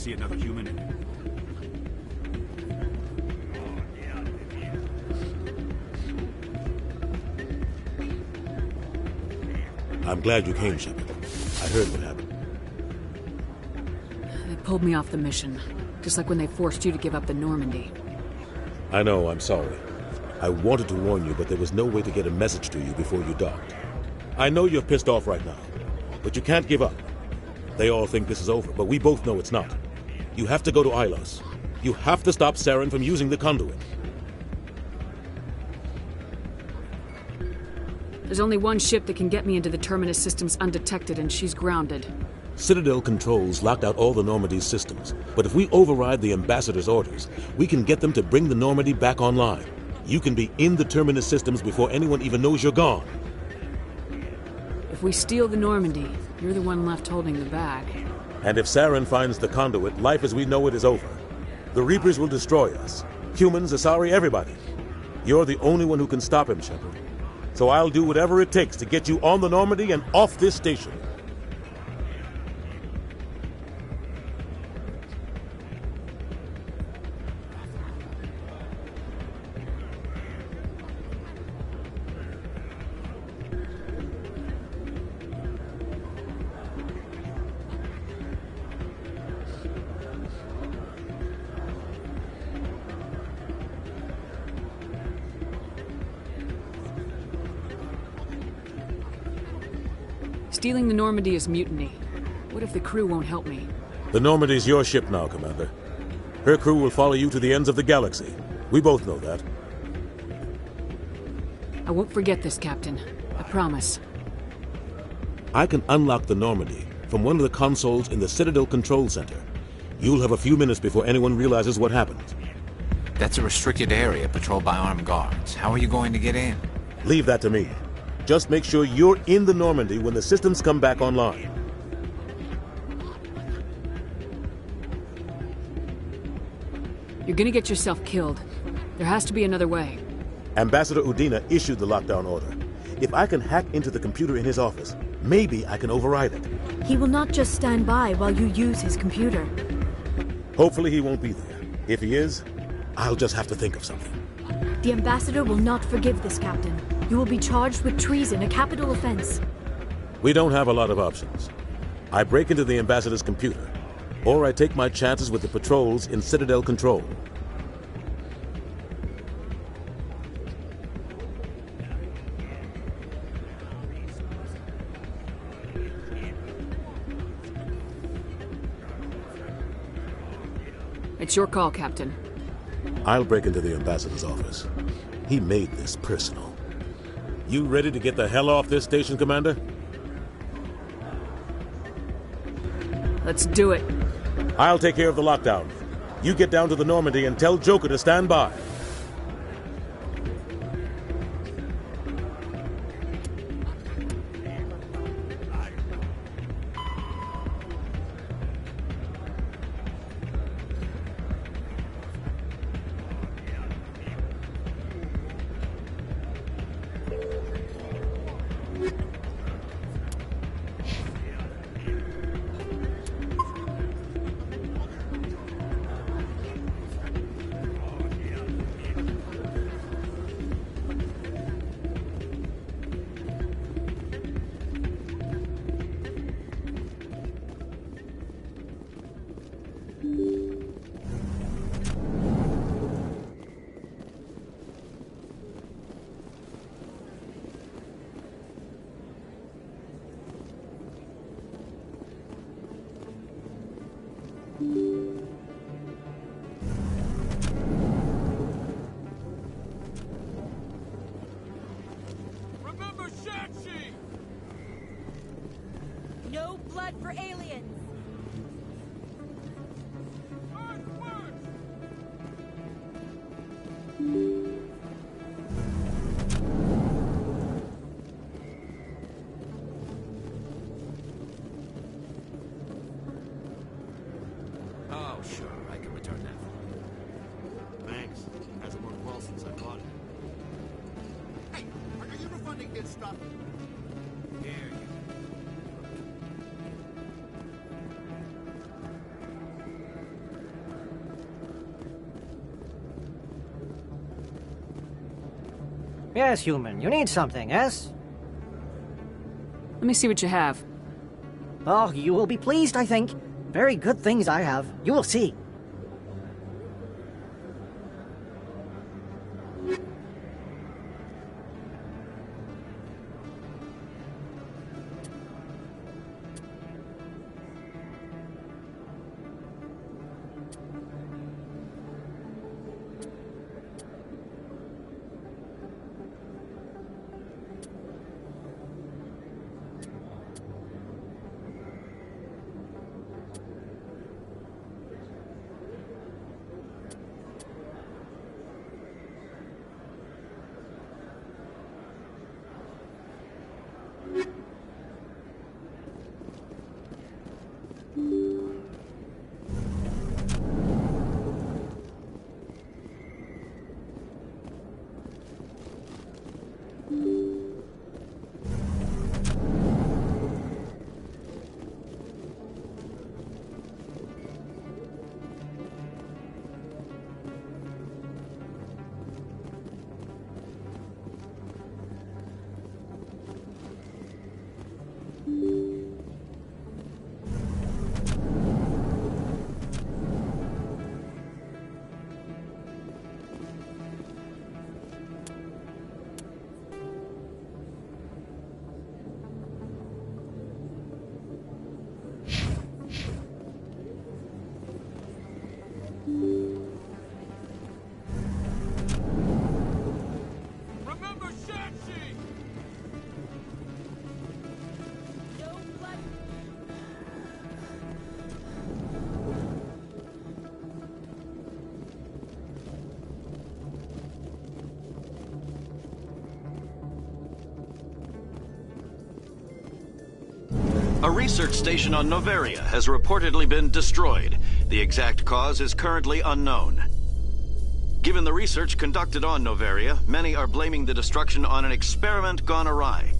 see another human in it.
I'm glad you came, Shepard. I heard what happened.
They pulled me off the mission, just like when they forced you to give up the Normandy.
I know, I'm sorry. I wanted to warn you, but there was no way to get a message to you before you docked. I know you're pissed off right now, but you can't give up. They all think this is over, but we both know it's not. You have to go to Ilos. You have to stop Saren from using the conduit.
There's only one ship that can get me into the Terminus systems undetected, and she's grounded.
Citadel controls locked out all the Normandy's systems, but if we override the Ambassador's orders, we can get them to bring the Normandy back online. You can be in the Terminus systems before anyone even knows you're gone.
If we steal the Normandy, you're the one left holding the bag.
And if Saren finds the conduit, life as we know it is over. The Reapers will destroy us. Humans, Asari, everybody. You're the only one who can stop him, Shepard. So I'll do whatever it takes to get you on the Normandy and off this station.
Stealing the Normandy is mutiny. What if the crew won't help me?
The Normandy's your ship now, Commander. Her crew will follow you to the ends of the galaxy. We both know that.
I won't forget this, Captain. I promise.
I can unlock the Normandy from one of the consoles in the Citadel Control Center. You'll have a few minutes before anyone realizes what happened.
That's a restricted area patrolled by armed guards. How are you going to get in?
Leave that to me. Just make sure you're in the Normandy when the systems come back online.
You're gonna get yourself killed. There has to be another way.
Ambassador Udina issued the lockdown order. If I can hack into the computer in his office, maybe I can override it.
He will not just stand by while you use his computer.
Hopefully he won't be there. If he is, I'll just have to think of something.
The Ambassador will not forgive this, Captain. You will be charged with treason, a capital offense.
We don't have a lot of options. I break into the Ambassador's computer, or I take my chances with the patrols in Citadel Control.
It's your call, Captain.
I'll break into the Ambassador's office. He made this personal. You ready to get the hell off this station, Commander?
Let's do it.
I'll take care of the lockdown. You get down to the Normandy and tell Joker to stand by.
Remember Shang-Chi!
No blood for aliens!
Oh, sure, I can return that.
Thanks. Hasn't worked well since I bought it. Hey, are you refunding this stuff?
Here you
Yes, human. You need something, yes?
Let me see what you have.
Oh, you will be pleased, I think. Very good things I have. You will see.
A research station on Noveria has reportedly been destroyed. The exact cause is currently unknown. Given the research conducted on Noveria, many are blaming the destruction on an experiment gone awry.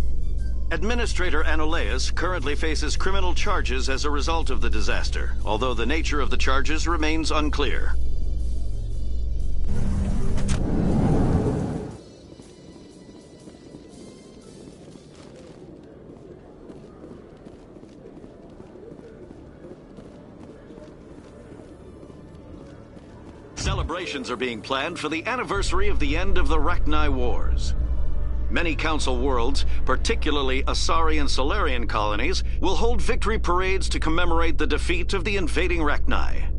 Administrator Anoleus currently faces criminal charges as a result of the disaster, although the nature of the charges remains unclear. Celebrations are being planned for the anniversary of the end of the Rachni Wars. Many Council worlds, particularly Asari and Solarian colonies, will hold victory parades to commemorate the defeat of the invading Rachni.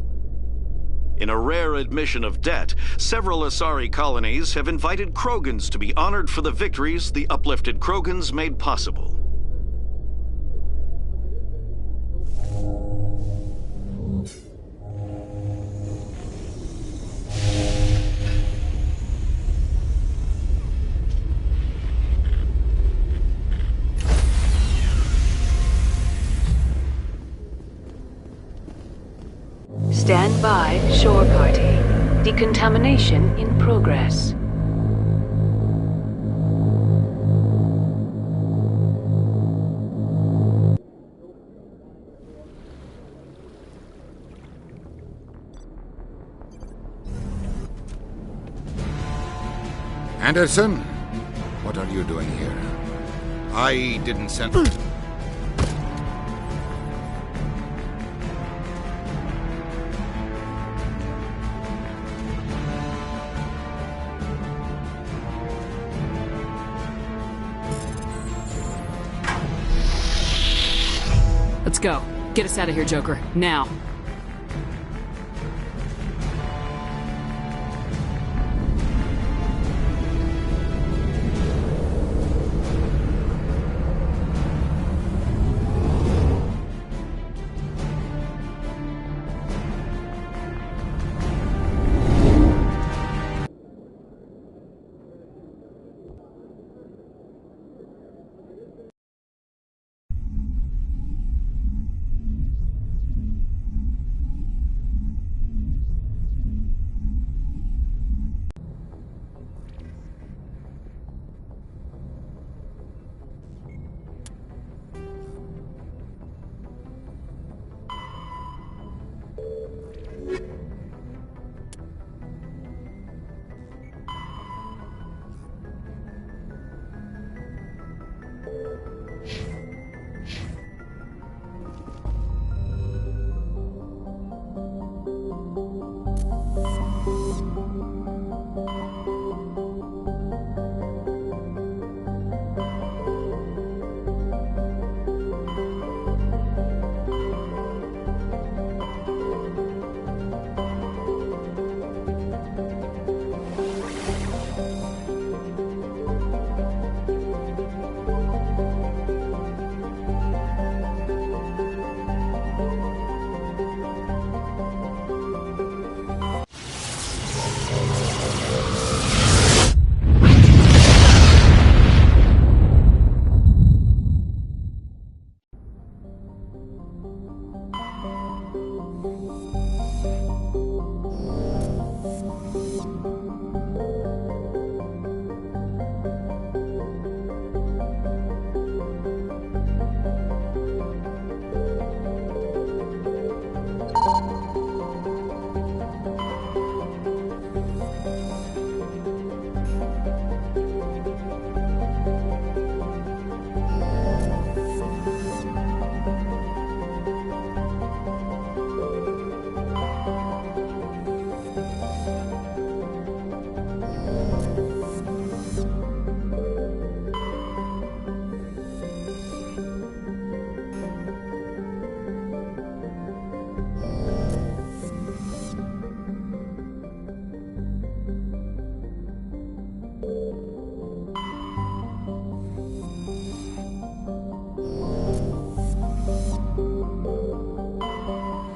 In a rare admission of debt, several Asari colonies have invited Krogans to be honored for the victories the uplifted Krogans made possible.
Stand by, shore party. Decontamination in progress.
Anderson? What are you doing here? I didn't send...
Let's go. Get us out of here, Joker. Now.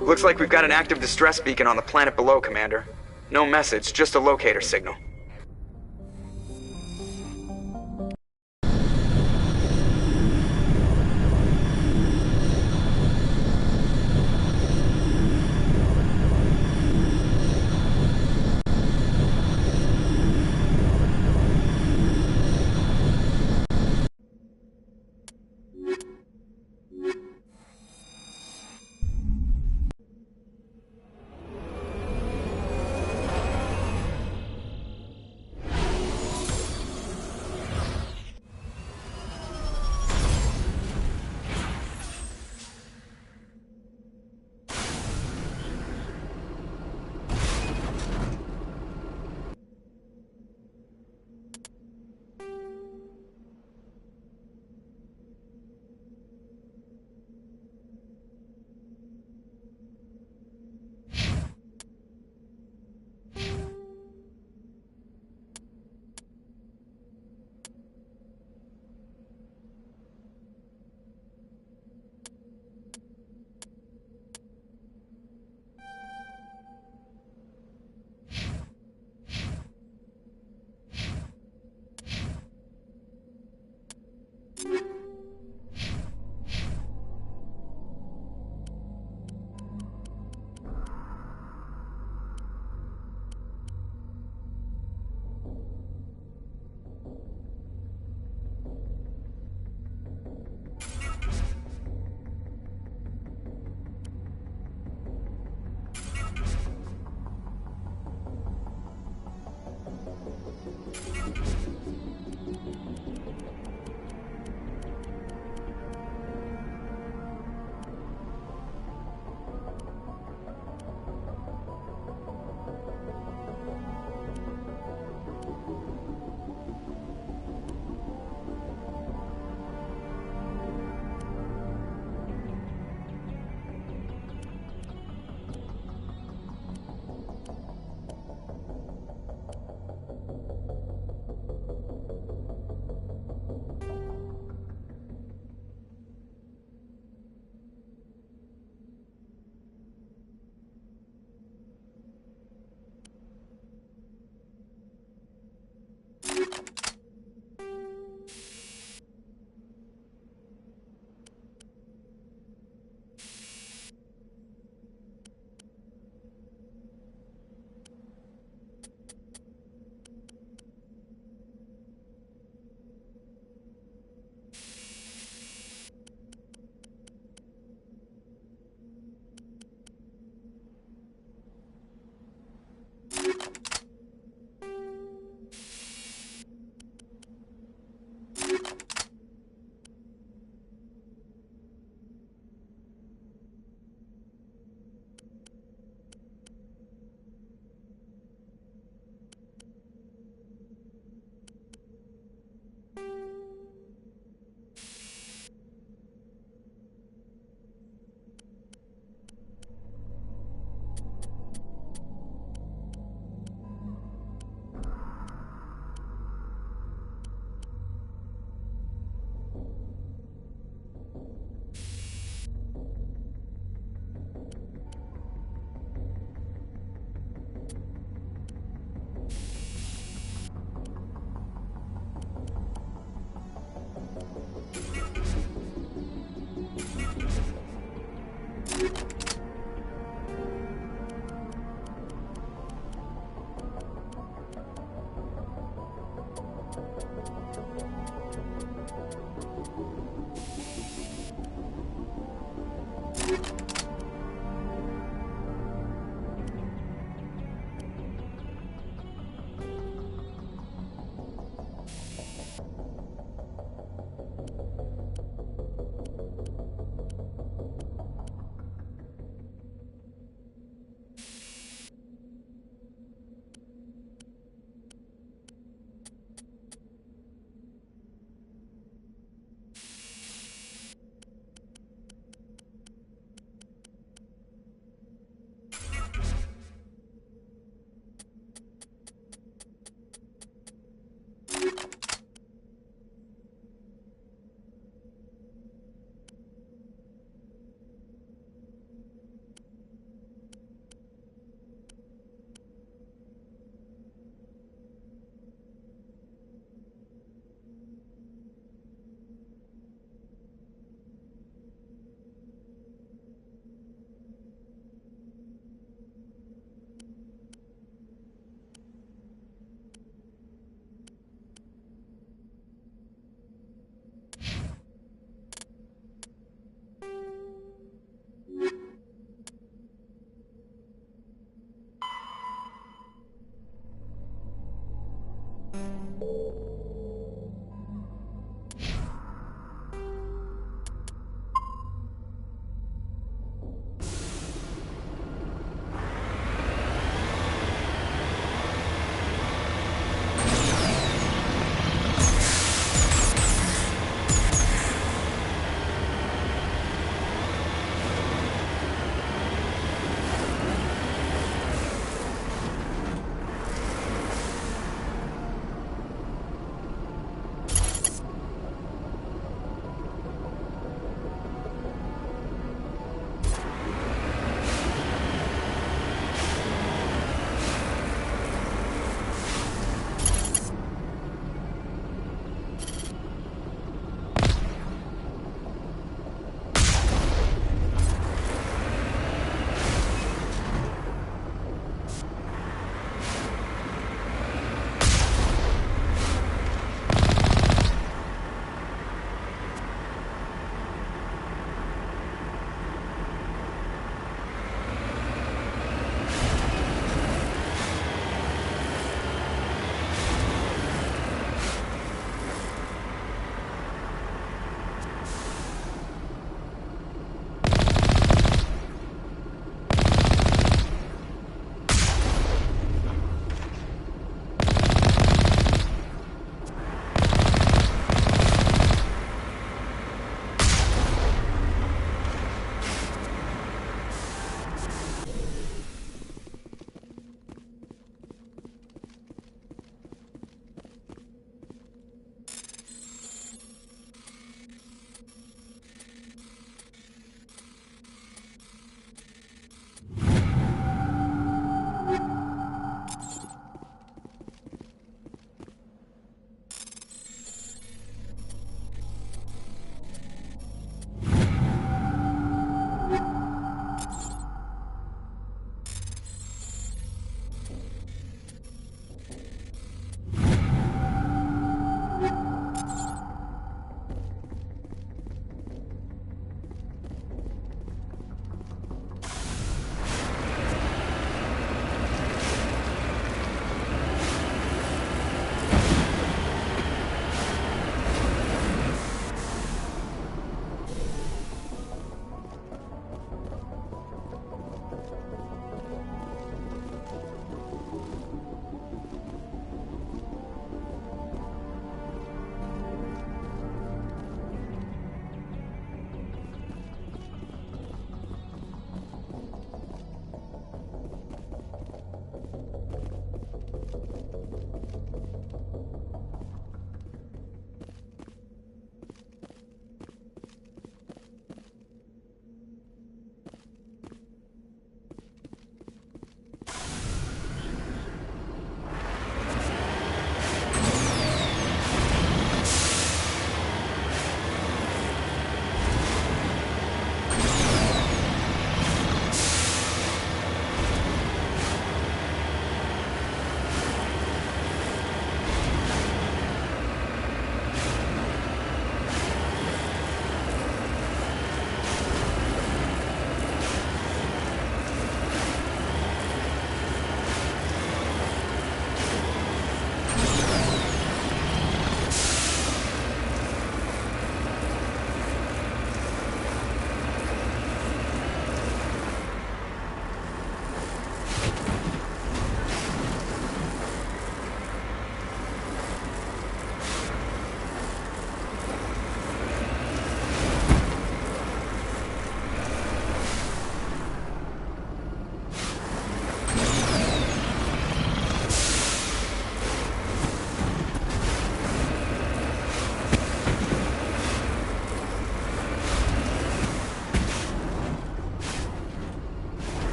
Looks like we've got an active distress beacon on the planet below, Commander. No message, just a locator signal.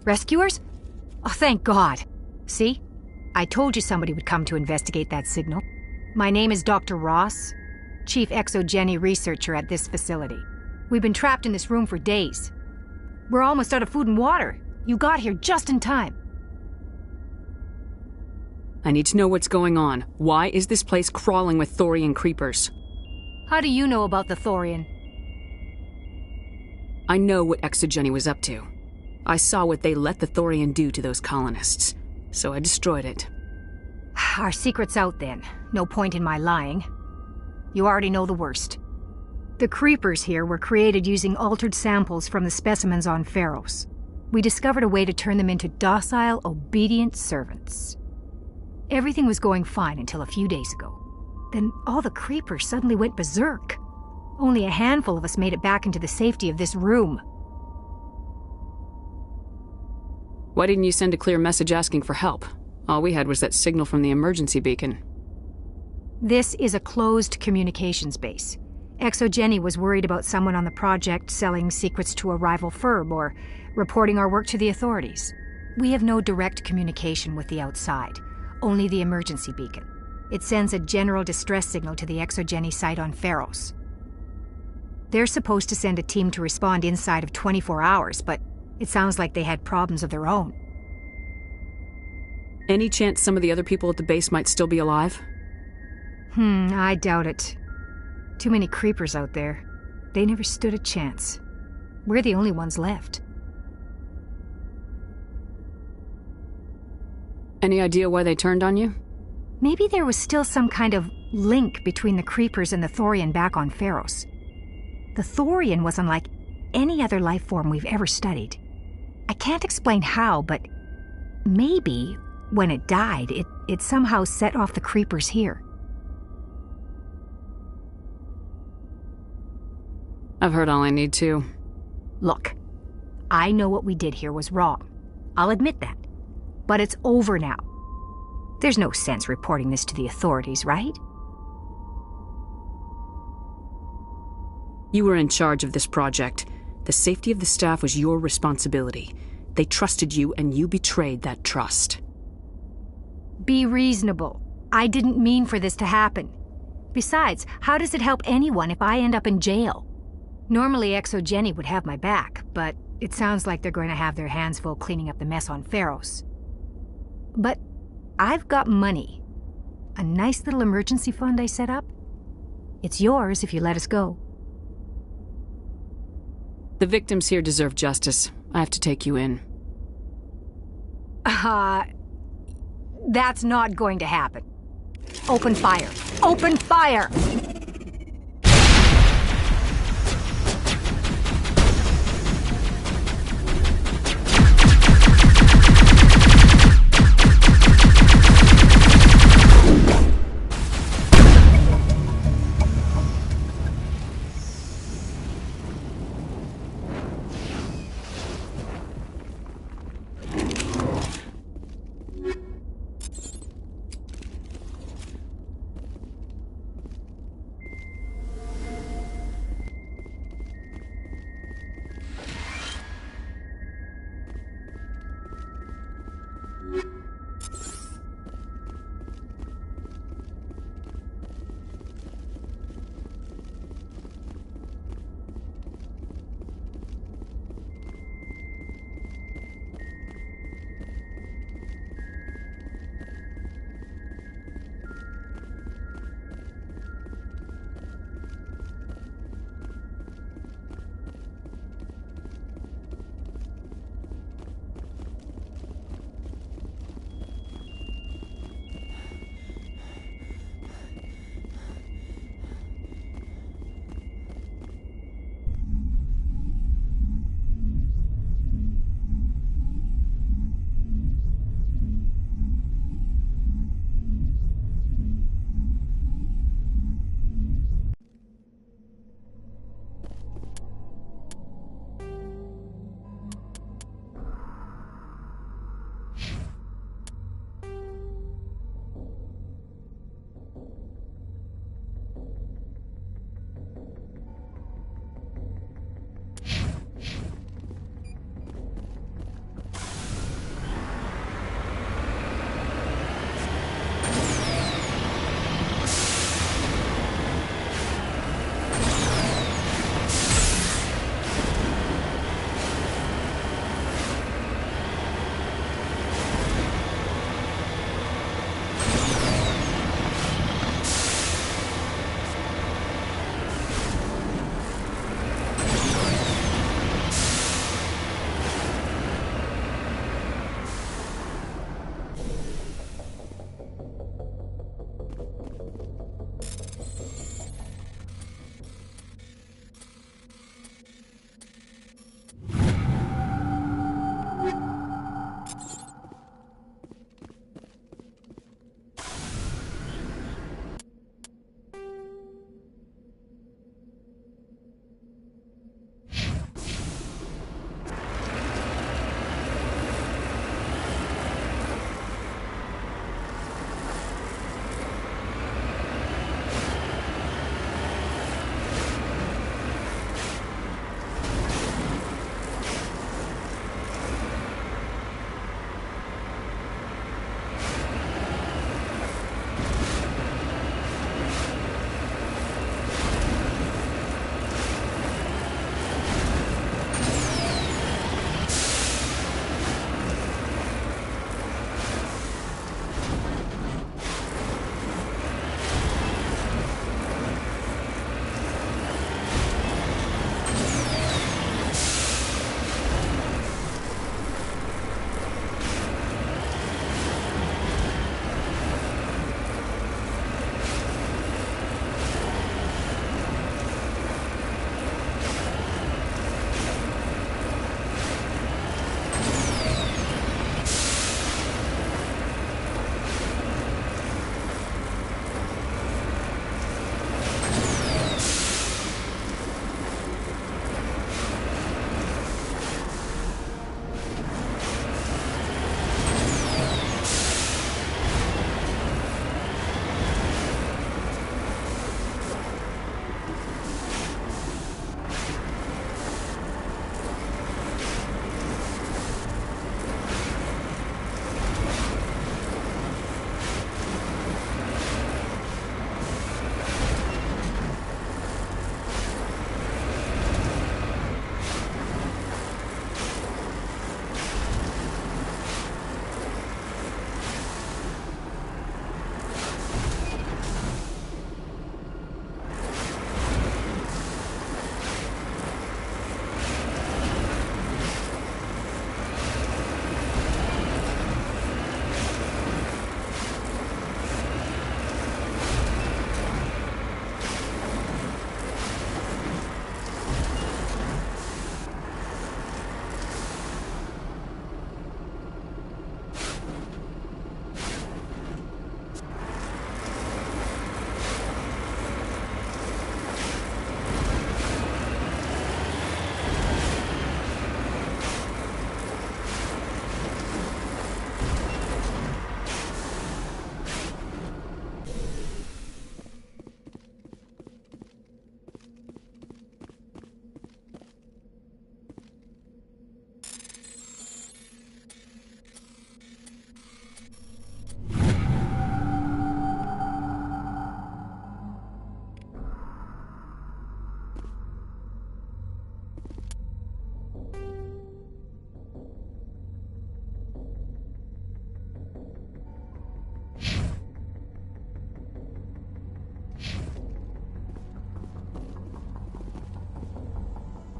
Rescuers? Oh, thank God. See? I told you somebody would come to investigate that signal. My name is Dr. Ross, Chief Exogeny Researcher at this facility. We've been trapped in this room for days. We're almost out of food and water. You got here just in time.
I need to know what's going on. Why is this place crawling with Thorian creepers?
How do you know about the Thorian?
I know what Exogeny was up to. I saw what they let the Thorian do to those colonists, so I destroyed it.
Our secret's out then. No point in my lying. You already know the worst. The creepers here were created using altered samples from the specimens on Feros. We discovered a way to turn them into docile, obedient servants. Everything was going fine until a few days ago. Then all the creepers suddenly went berserk. Only a handful of us made it back into the safety of this room.
Why didn't you send a clear message asking for help? All we had was that signal from the emergency beacon.
This is a closed communications base. Exogeny was worried about someone on the project selling secrets to a rival firm or reporting our work to the authorities. We have no direct communication with the outside, only the emergency beacon. It sends a general distress signal to the Exogeny site on Feros. They're supposed to send a team to respond inside of 24 hours, but it sounds like they had problems of their own.
Any chance some of the other people at the base might still be alive?
I doubt it. Too many creepers out there. They never stood a chance. We're the only ones left.
Any idea why they turned on you?
Maybe there was still some kind of link between the creepers and the Thorian back on Feros. The Thorian was unlike any other life form we've ever studied. I can't explain how, but maybe when it died, it somehow set off the creepers here.
I've heard all I need to.
Look, I know what we did here was wrong. I'll admit that. But it's over now. There's no sense reporting this to the authorities, right?
You were in charge of this project. The safety of the staff was your responsibility. They trusted you, and you betrayed that trust.
Be reasonable. I didn't mean for this to happen. Besides, how does it help anyone if I end up in jail? Normally Exogeny would have my back, but it sounds like they're going to have their hands full cleaning up the mess on Feros. But I've got money. A nice little emergency fund I set up. It's yours if you let us go.
The victims here deserve justice. I have to take you in.
That's not going to happen. Open fire. Open fire!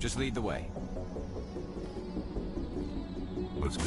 Just lead the way.
Let's go.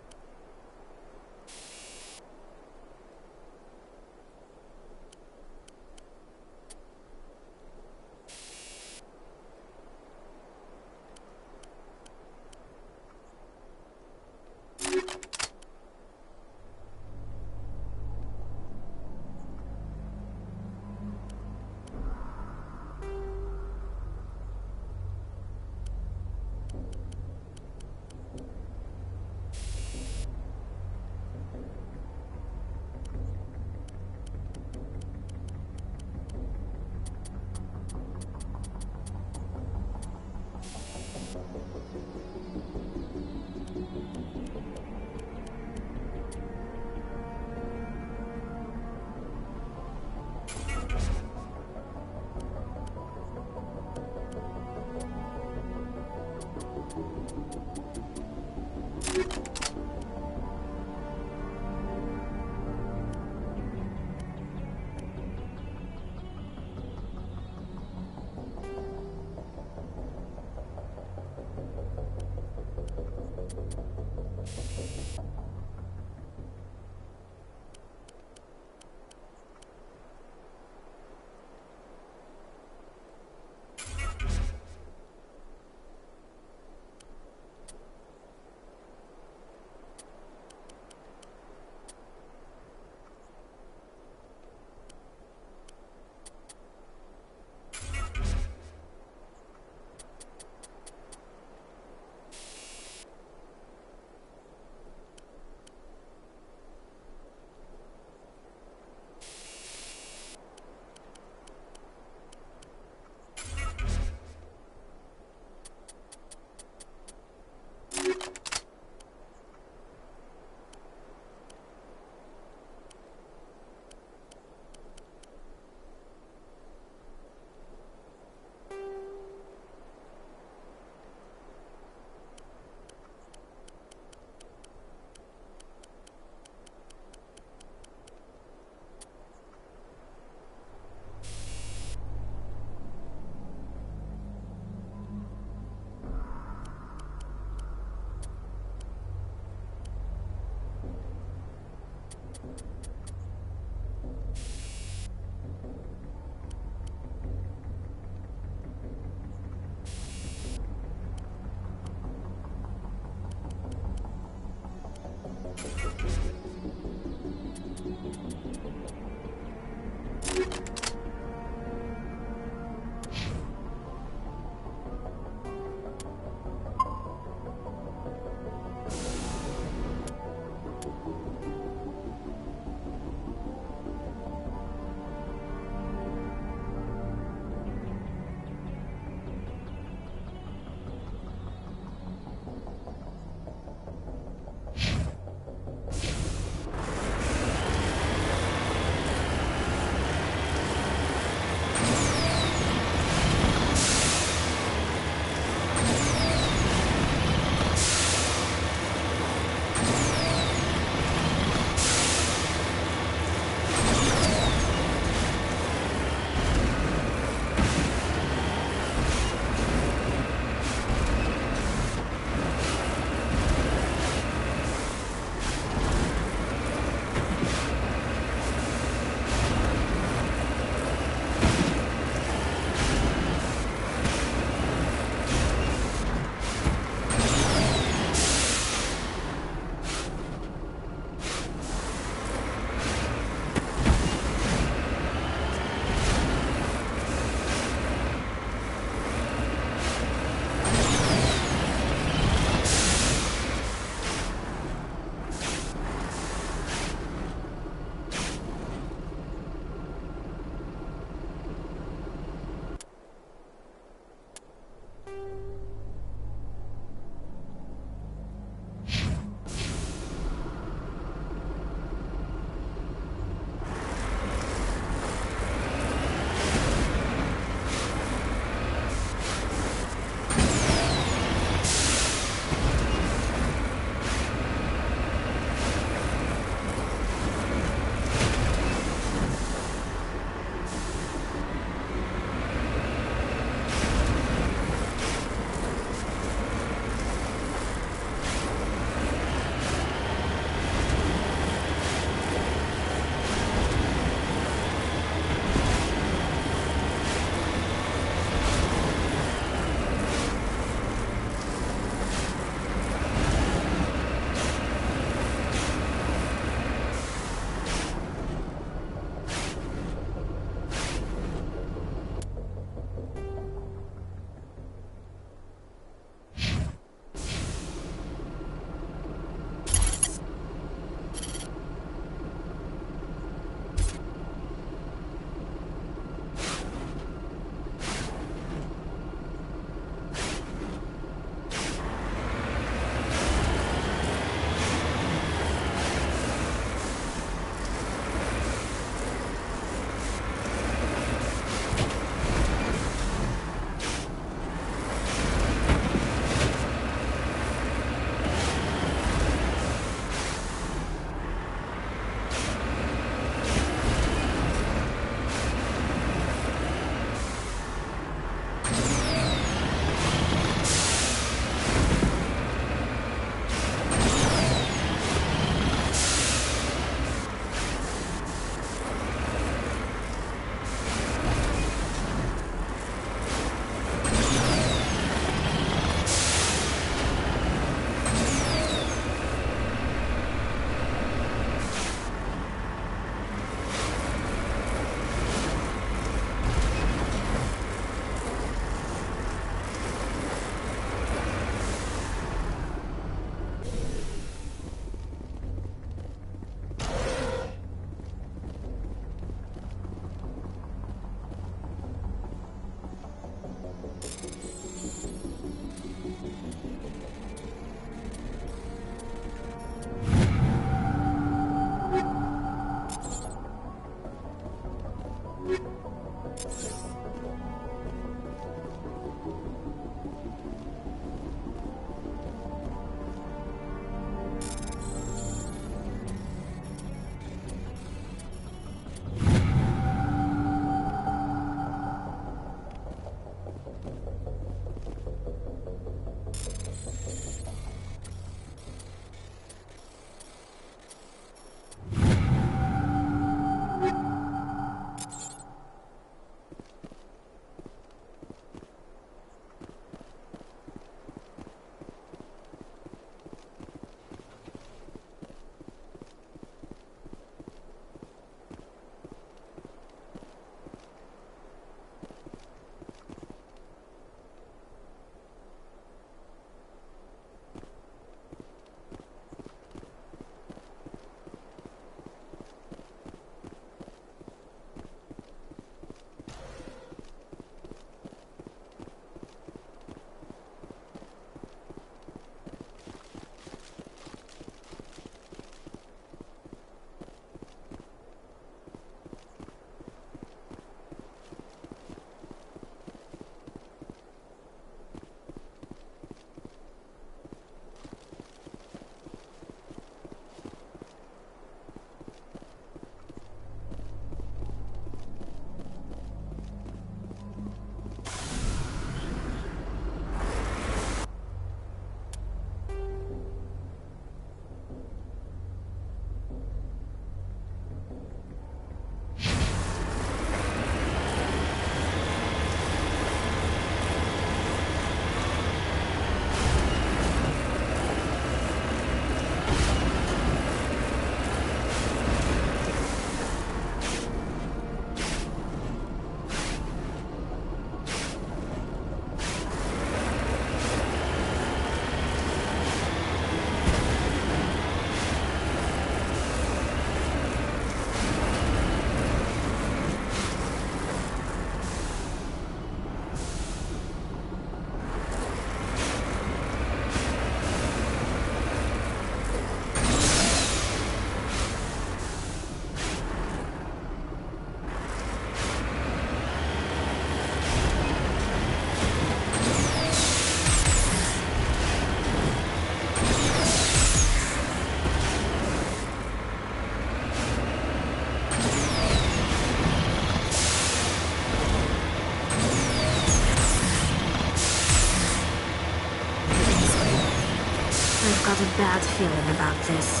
bad feeling about this.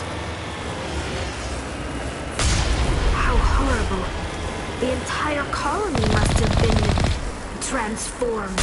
How horrible. The entire colony must have been transformed.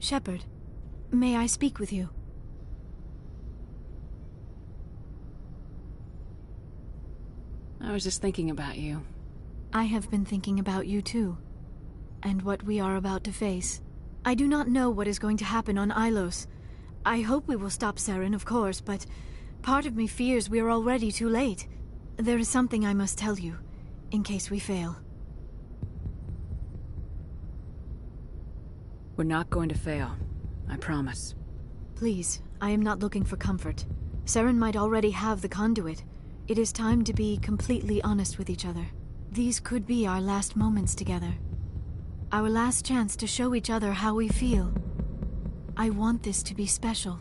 Shepard, may I speak with you?
I was just thinking about you.
I have been thinking about you too, and what we are about to face. I do not know what is going to happen on Ilos. I hope we will stop Saren, of course, but part of me fears we are already too late. There is something I must tell you, in case we fail.
We're not going to fail. I promise.
Please, I am not looking for comfort. Saren might already have the conduit. It is time to be completely honest with each other. These could be our last moments together. Our last chance to show each other how we feel. I want this to be special.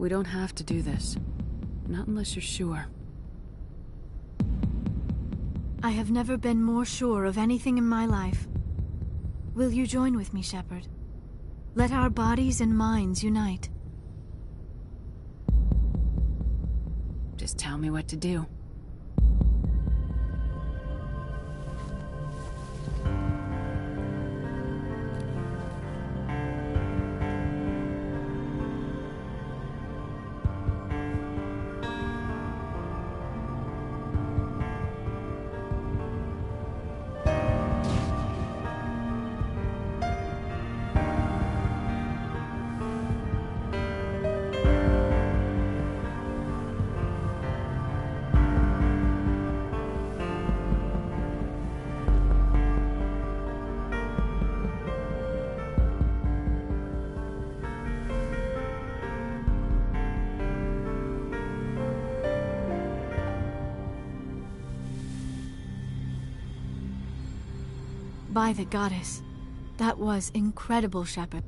We don't have to do this. Not unless you're sure.
I have never been more sure of anything in my life. Will you join with me, Shepard? Let our bodies and minds unite.
Just tell me what to do.
By the goddess. That was incredible, Shepard.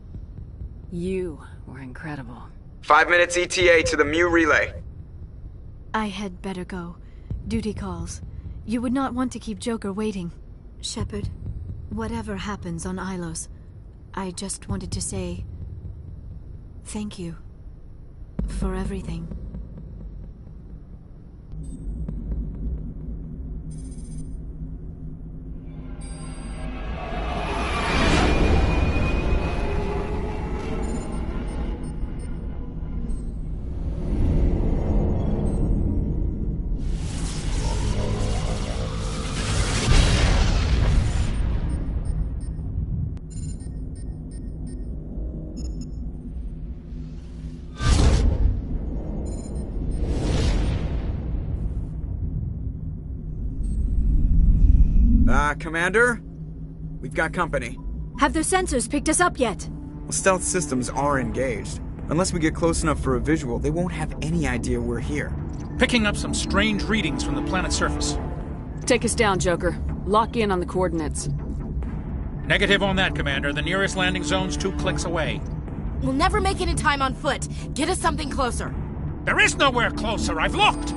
You were incredible.
5 minutes ETA to the Mu relay.
I had better go. Duty calls. You would not want to keep Joker waiting. Shepard, whatever happens on Ilos, I just wanted to say thank you for everything.
Commander? We've got company.
Have their sensors picked us up yet?
Well, stealth systems are engaged. Unless we get close enough for a visual, they won't have any idea we're here.
Picking up some strange readings from the planet's surface.
Take us down, Joker. Lock in on the coordinates.
Negative on that, Commander. The nearest landing zone's 2 clicks away.
We'll never make it in time on foot. Get us something closer.
There is nowhere closer. I've looked.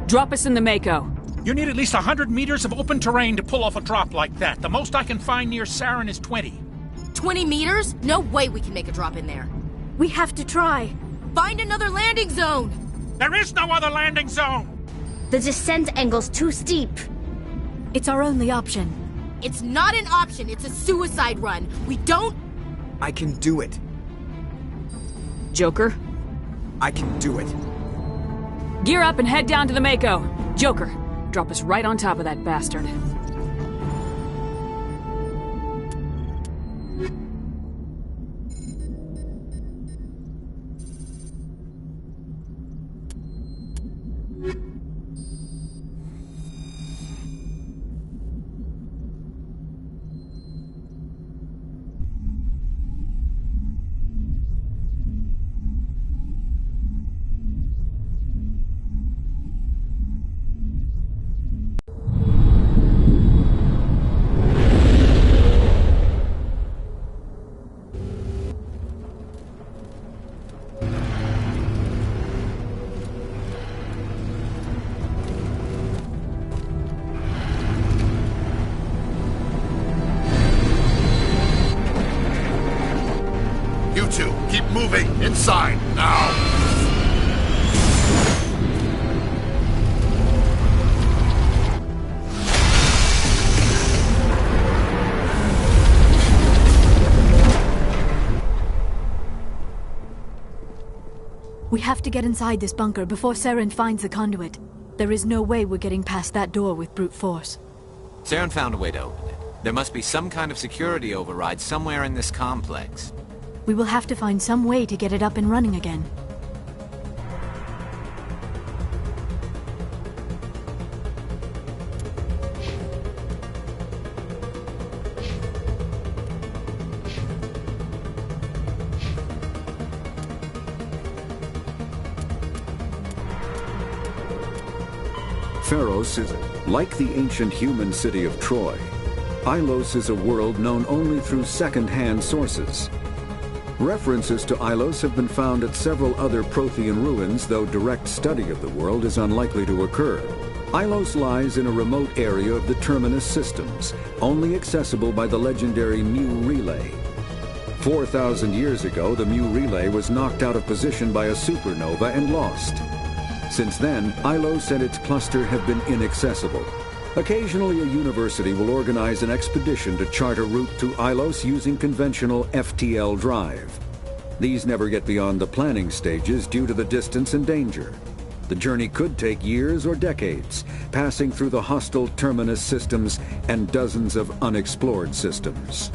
Drop us in the Mako.
You need at least 100 meters of open terrain to pull off a drop like that. The most I can find near Saren is 20.
20 meters? No way we can make a drop in there.
We have to try.
Find another landing zone!
There is no other landing zone!
The descent angle's too steep.
It's our only option.
It's not an option, it's a suicide run. We don't...
I can do it.
Joker?
I can do it.
Gear up and head down to the Mako. Joker, drop us right on top of that bastard.
You two, keep moving! Inside, now!
We have to get inside this bunker before Saren finds the conduit. There is no way we're getting past that door with brute force.
Saren found a way to open it. There must be some kind of security override somewhere in this complex.
We will have to find some way to get it up and running again.
Feros is like the ancient human city of Troy. Ilos is a world known only through second-hand sources. References to Ilos have been found at several other Prothean ruins, though direct study of the world is unlikely to occur. Ilos lies in a remote area of the Terminus systems, only accessible by the legendary Mu Relay. 4,000 years ago, the Mu Relay was knocked out of position by a supernova and lost. Since then, Ilos and its cluster have been inaccessible. Occasionally, a university will organize an expedition to chart a route to Ilos using conventional FTL drive. These never get beyond the planning stages due to the distance and danger. The journey could take years or decades, passing through the hostile Terminus systems and dozens of unexplored systems.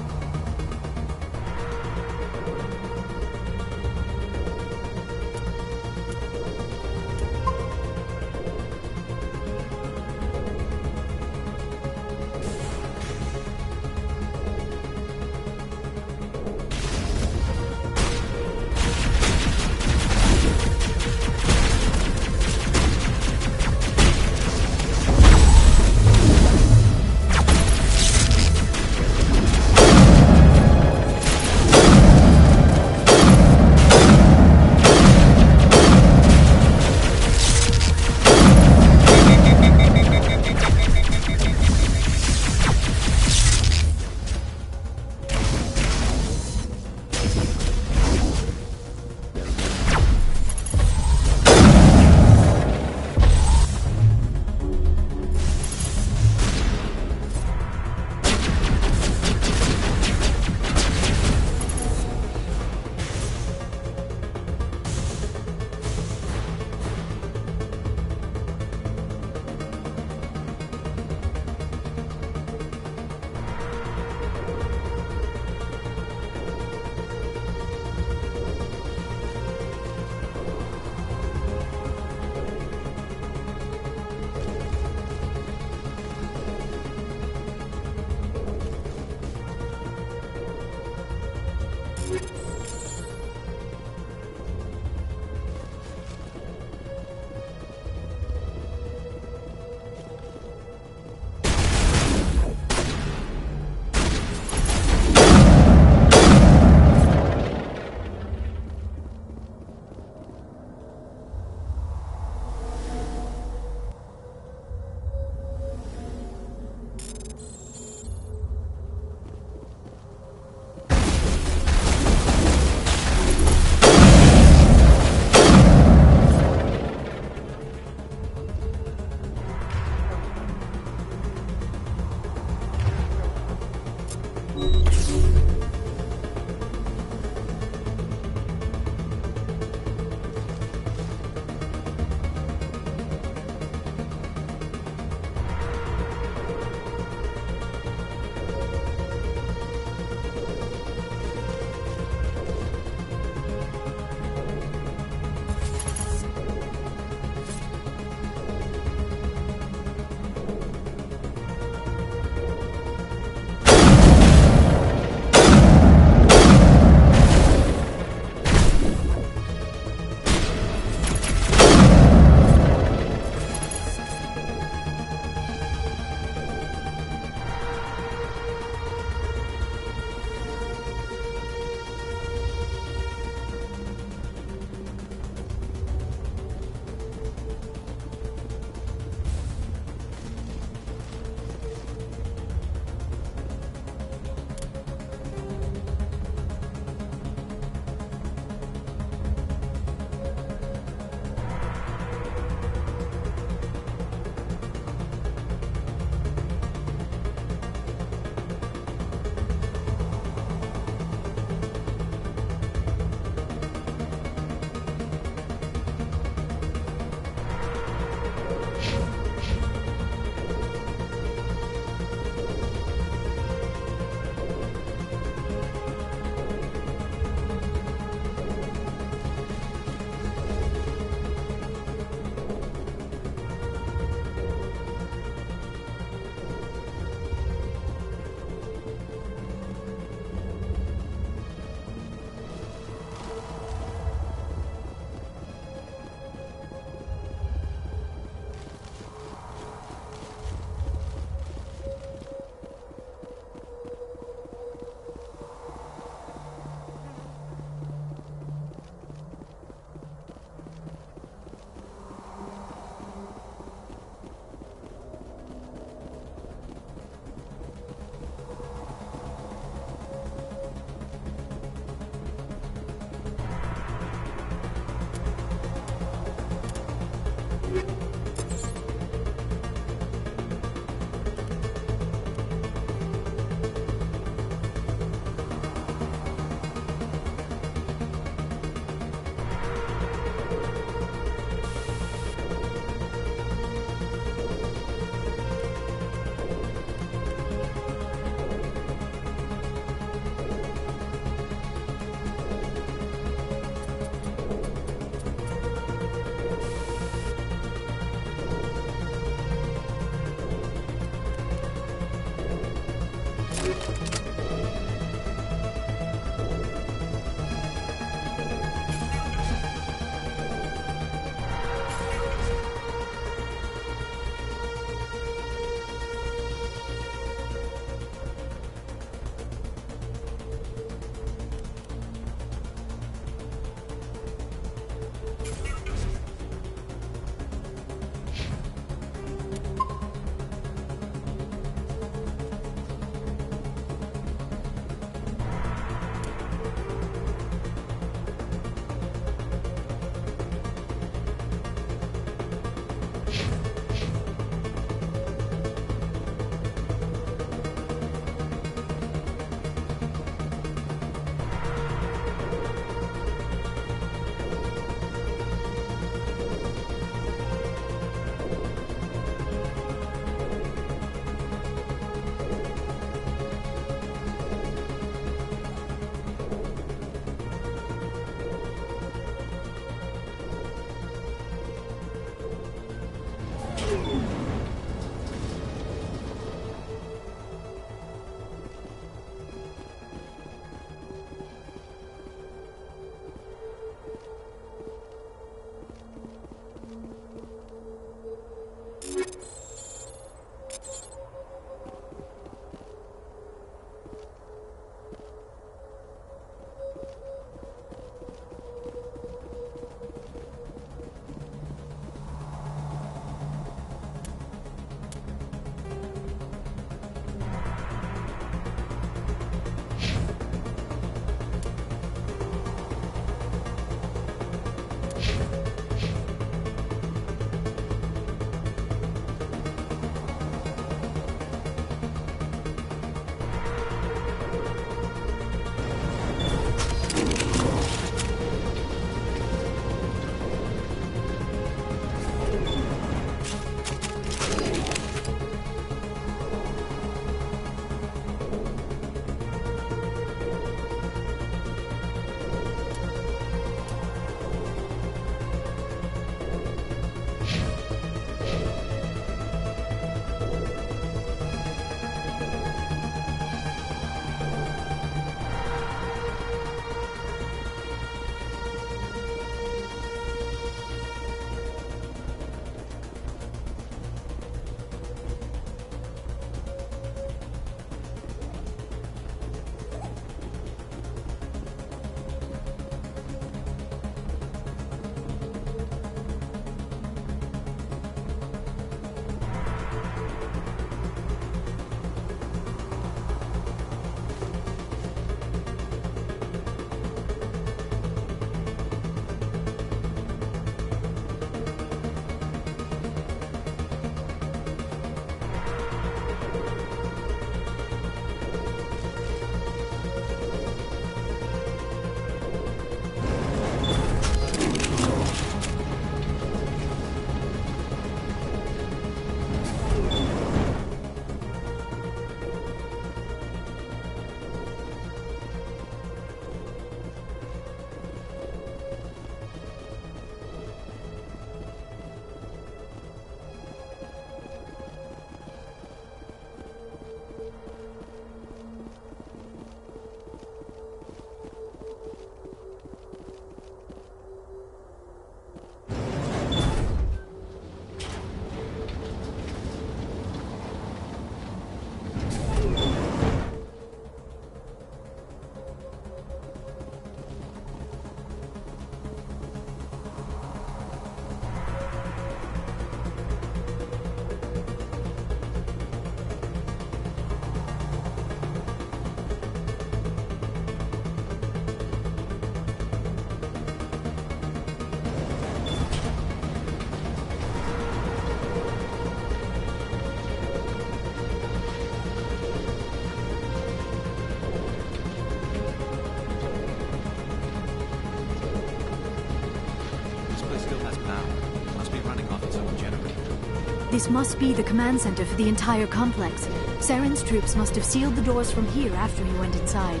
This must be the command center for the entire complex. Saren's troops must have sealed the doors from here after he went inside.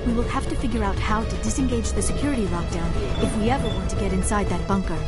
We will have to figure out how to disengage the security lockdown if we ever want to get inside that bunker.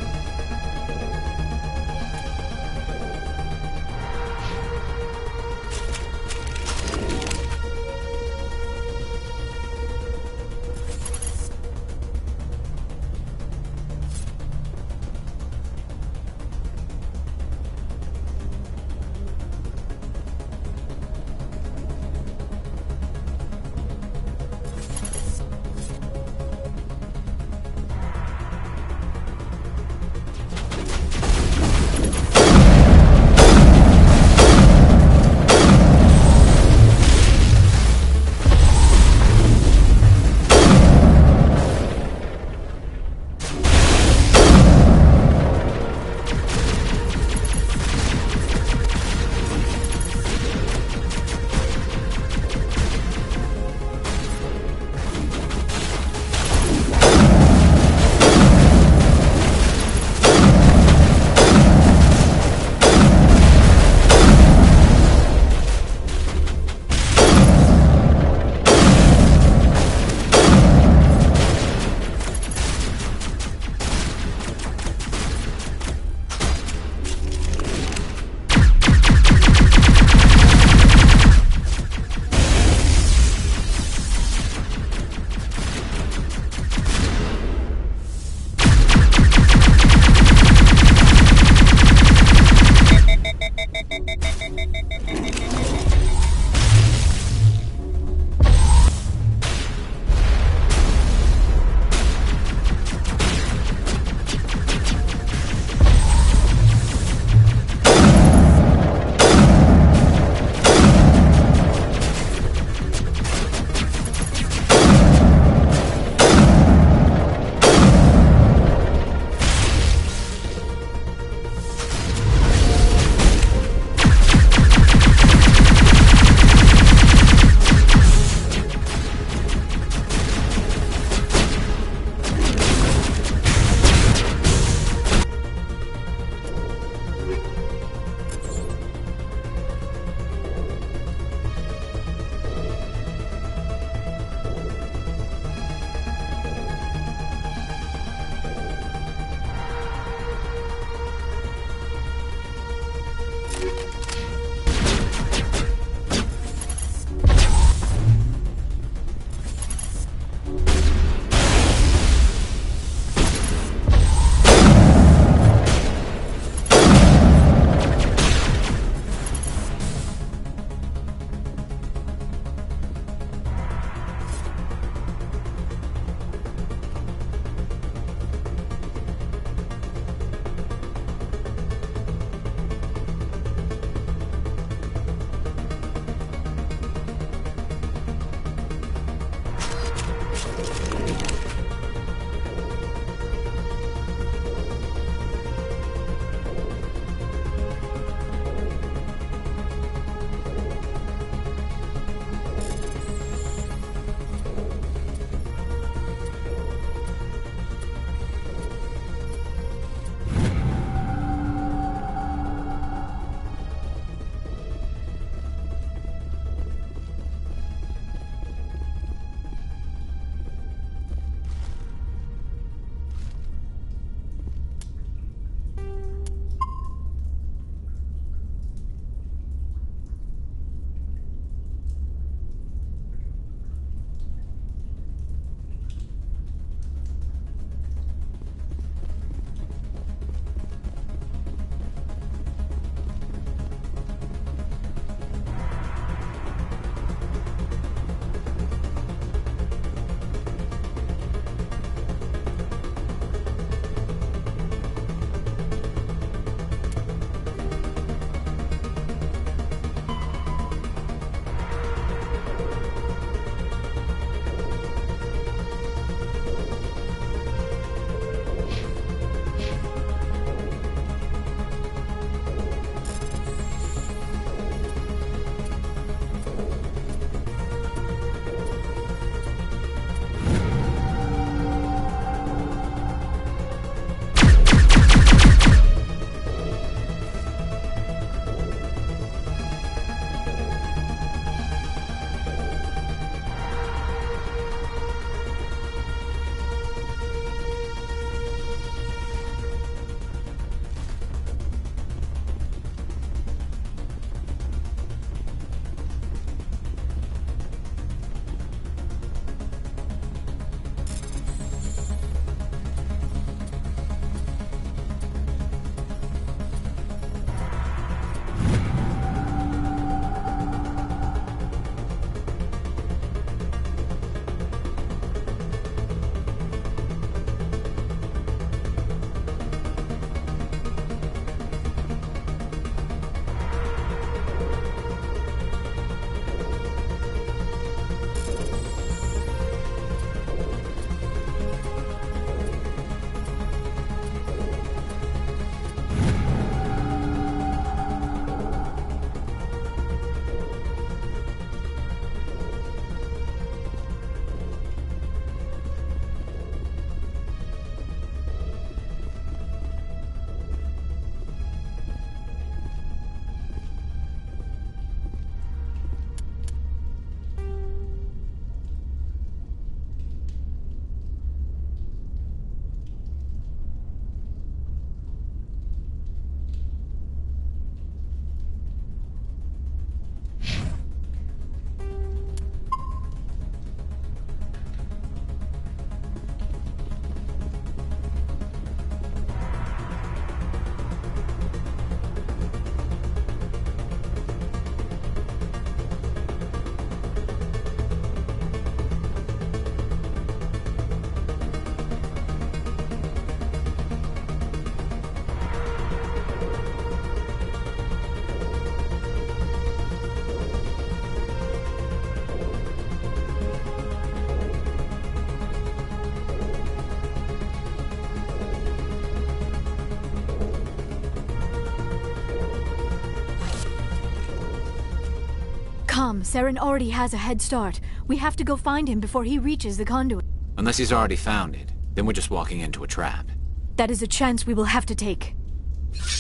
Come, Saren already has a head start. We have to go find him before he reaches the conduit.
Unless he's already found it, then we're just walking into a trap.
That is a chance we will have to take.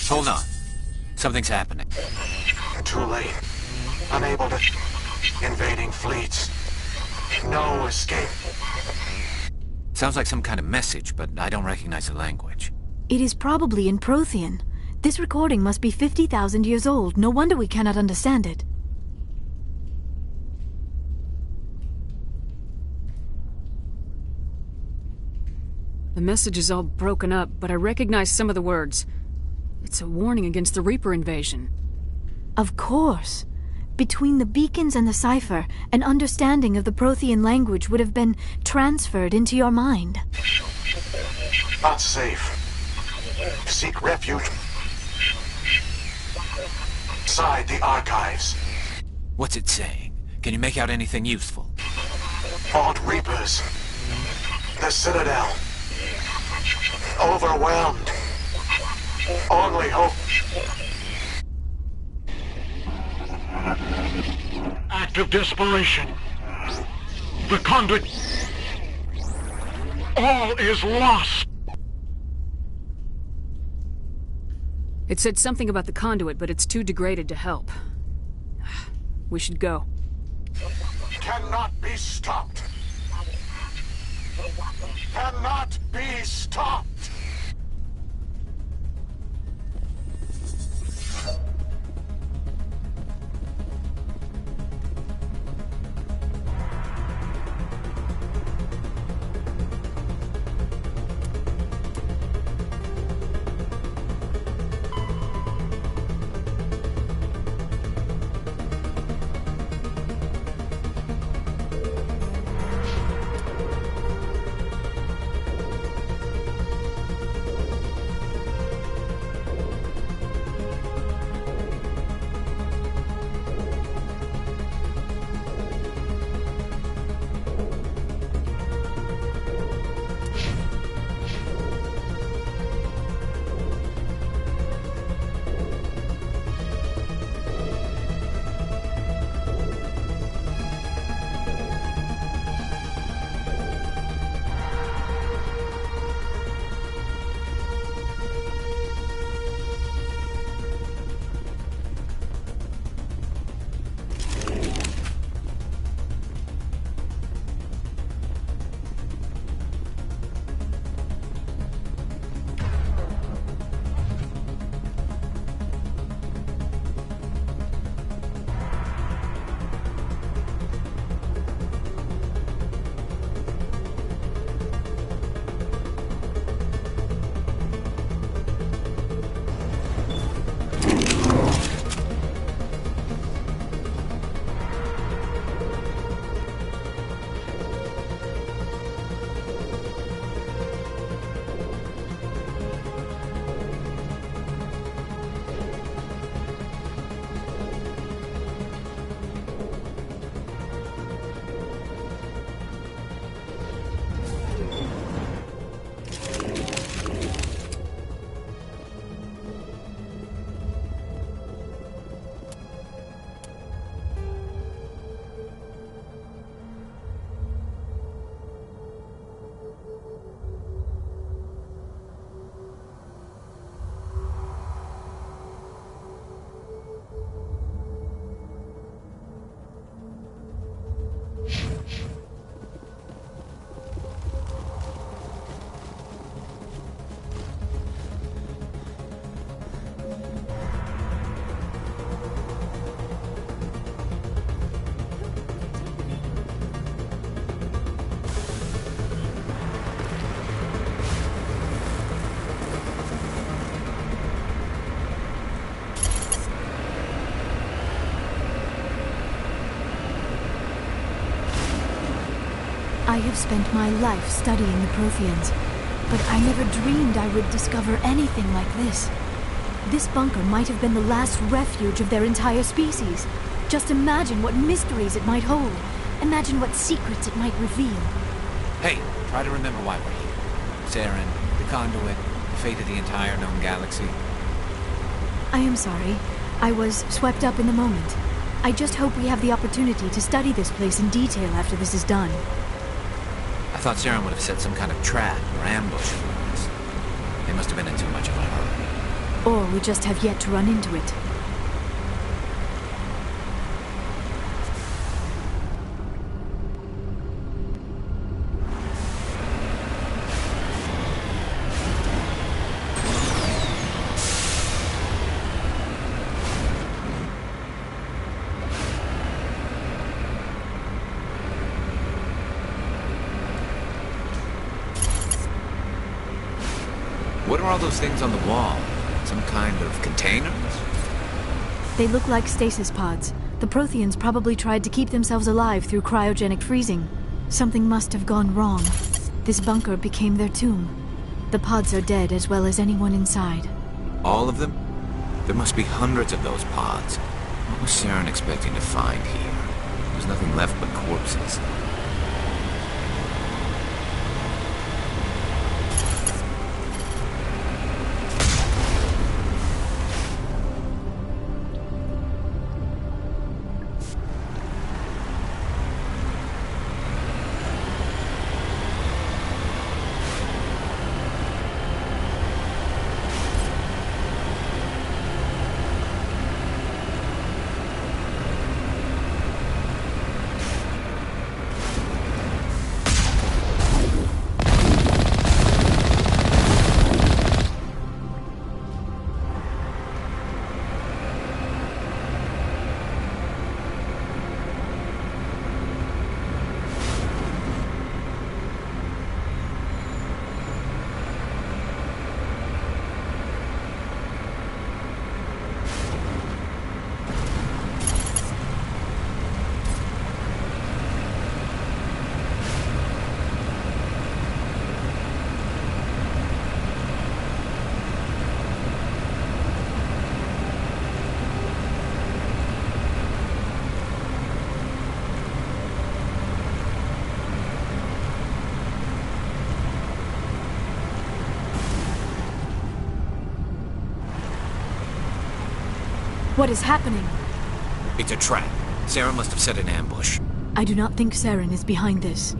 Hold on. Something's happening.
Too late. Unable to... Invading fleets. No escape.
Sounds like some kind of message, but I don't recognize the language.
It is probably in Prothean. This recording must be 50,000 years old. No wonder we cannot understand it.
The message is all broken up, but I recognize some of the words. It's a warning against the Reaper invasion.
Of course. Between the beacons and the cipher, an understanding of the Prothean language would have been transferred into your mind.
Not safe. Seek refuge inside the archives.
What's it saying? Can you make out anything useful?
Fought Reapers. The Citadel. Overwhelmed. Only hope. Act of desperation. The conduit. All is lost.
It said something about the conduit, but it's too degraded to help. We should go.
Cannot be stopped. Cannot be stopped.
I have spent my life studying the Protheans, but I never dreamed I would discover anything like this. This bunker might have been the last refuge of their entire species. Just imagine what mysteries it might hold. Imagine what secrets it might reveal.
Hey, try to remember why we're here. Saren, the conduit, the fate of the entire known galaxy.
I am sorry. I was swept up in the moment. I just hope we have the opportunity to study this place in detail after this is done.
I thought Saren would have set some kind of trap or ambush for us. They must have been in too much of a hurry.
Or we just have yet to run into it.
What are all those things on the wall? Some kind of containers?
They look like stasis pods. The Protheans probably tried to keep themselves alive through cryogenic freezing. Something must have gone wrong. This bunker became their tomb. The pods are dead as well as anyone inside.
All of them? There must be hundreds of those pods. What was Saren expecting to find here? There's nothing left but corpses.
What is happening?
It's a trap. Saren must have set an ambush.
I do not think Saren is behind this.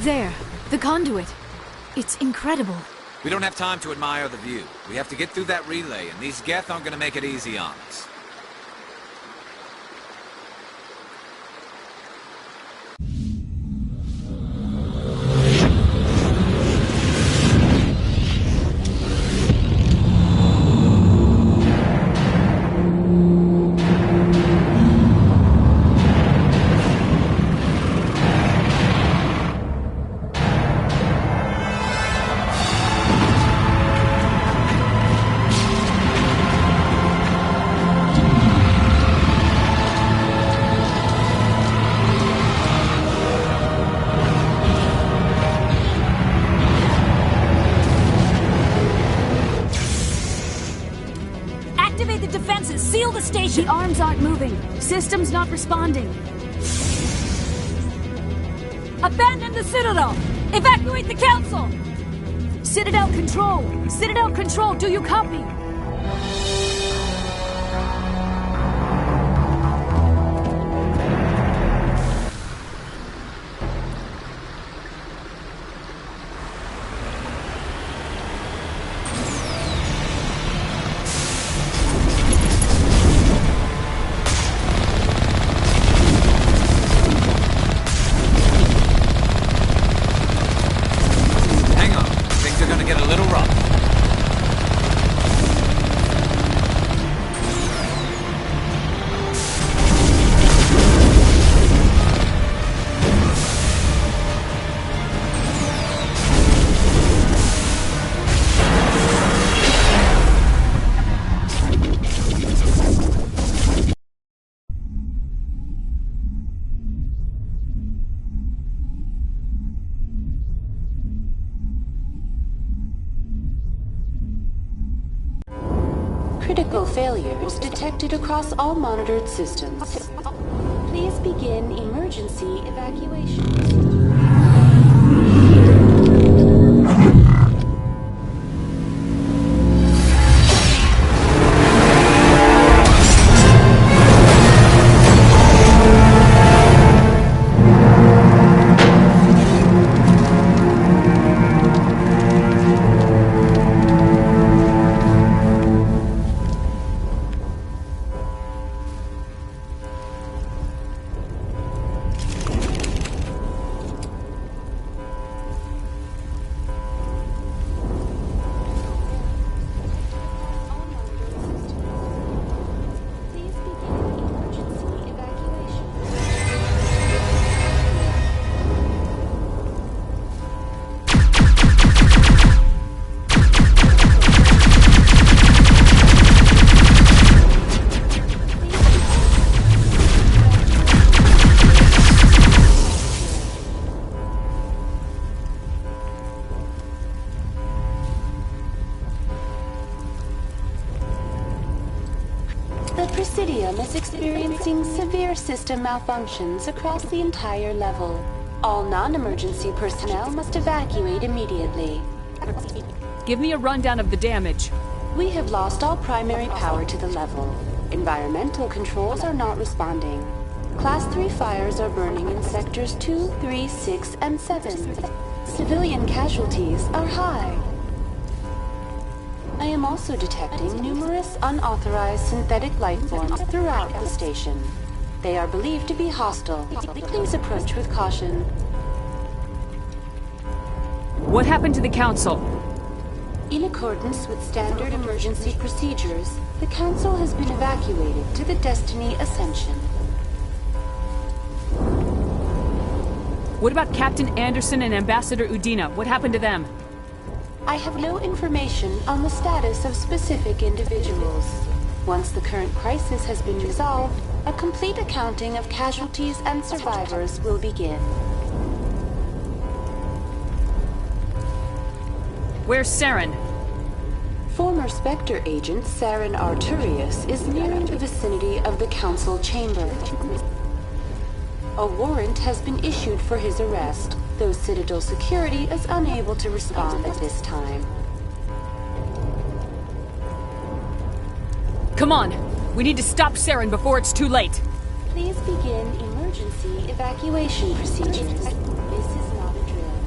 There, the conduit. It's incredible.
We don't have time to admire the view. We have to get through that relay, and these Geth aren't gonna make it easy on us.
Activate the defenses! Seal the station! The arms aren't moving. Systems not responding. Abandon the Citadel! Evacuate the Council! Citadel Control! Citadel Control, do you copy?
Critical failures detected across all monitored systems. Please begin emergency evacuation. The Presidium is experiencing severe system malfunctions across the entire level. All non-emergency personnel must evacuate immediately.
Give me a rundown of the damage.
We have lost all primary power to the level. Environmental controls are not responding. Class 3 fires are burning in sectors 2, 3, 6, and 7. Civilian casualties are high. I am also detecting numerous unauthorized synthetic life forms throughout the station. They are believed to be hostile. Please approach with caution.
What happened to the Council?
In accordance with standard emergency procedures, the Council has been evacuated to the Destiny Ascension.
What about Captain Anderson and Ambassador Udina? What happened to them?
I have no information on the status of specific individuals. Once the current crisis has been resolved, a complete accounting of casualties and survivors will begin.
Where's Saren?
Former Spectre agent Saren Arturius is nearing the vicinity of the Council chamber. A warrant has been issued for his arrest, though Citadel security is unable to respond at this time.
Come on! We need to stop Saren before it's too late!
Please begin emergency evacuation procedures. This is not a drill.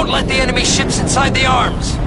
Don't let the enemy ships inside the arms!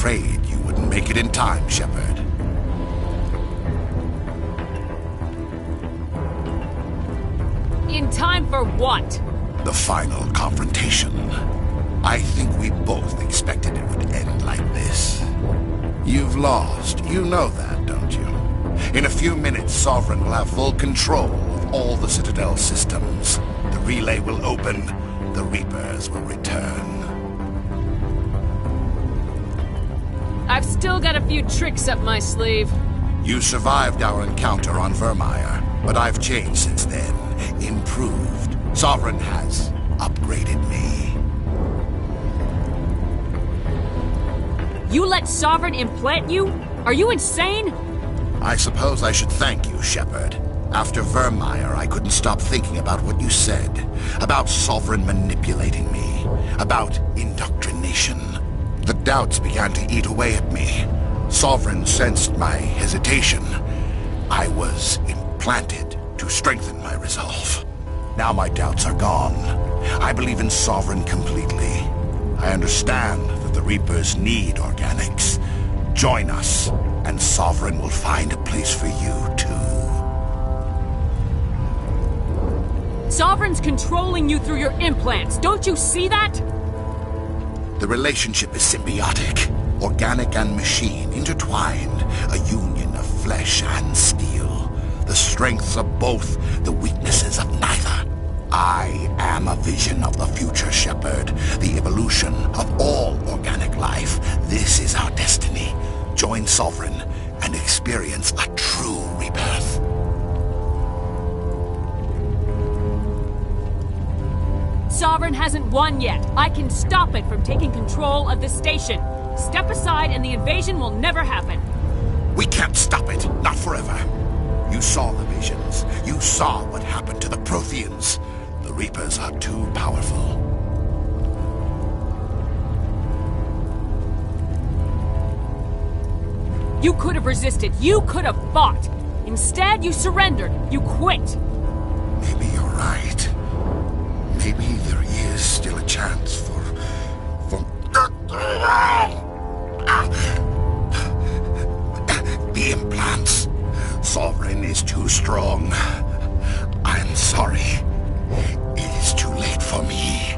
afraid you wouldn't make it in time, Shepard.
In time for what?
The final confrontation. I think we both expected it would end like this. You've lost. You know that, don't you? In a few minutes, Sovereign will have full control of all the Citadel systems. The relay will open. The Reapers will return.
I've still got a few tricks up my sleeve.
You survived our encounter on Vermeer, but I've changed since then. Improved. Sovereign has upgraded me.
You let Sovereign implant you? Are you insane?
I suppose I should thank you, Shepard. After Vermeer, I couldn't stop thinking about what you said. About Sovereign manipulating me. About indoctrination. The doubts began to eat away at me. Sovereign sensed my hesitation. I was implanted to strengthen my resolve. Now my doubts are gone. I believe in Sovereign completely. I understand that the Reapers need organics. Join us, and Sovereign will find a place for you, too.
Sovereign's controlling you through your implants. Don't you see that?
The relationship is symbiotic. Organic and machine intertwined. A union of flesh and steel. The strengths of both, the weaknesses of neither. I am a vision of the future, Shepard. The evolution of all organic life. This is our destiny. Join Sovereign and experience a true rebirth.
Sovereign hasn't won yet. I can stop it from taking control of the station. Step aside and the invasion will never happen.
We can't stop it. Not forever. You saw the visions. You saw what happened to the Protheans. The Reapers are too powerful.
You could have resisted. You could have fought. Instead, you surrendered. You quit.
Maybe you're right. Maybe there is still a chance for... The implants. Sovereign is too strong. I'm sorry. It is too late for me.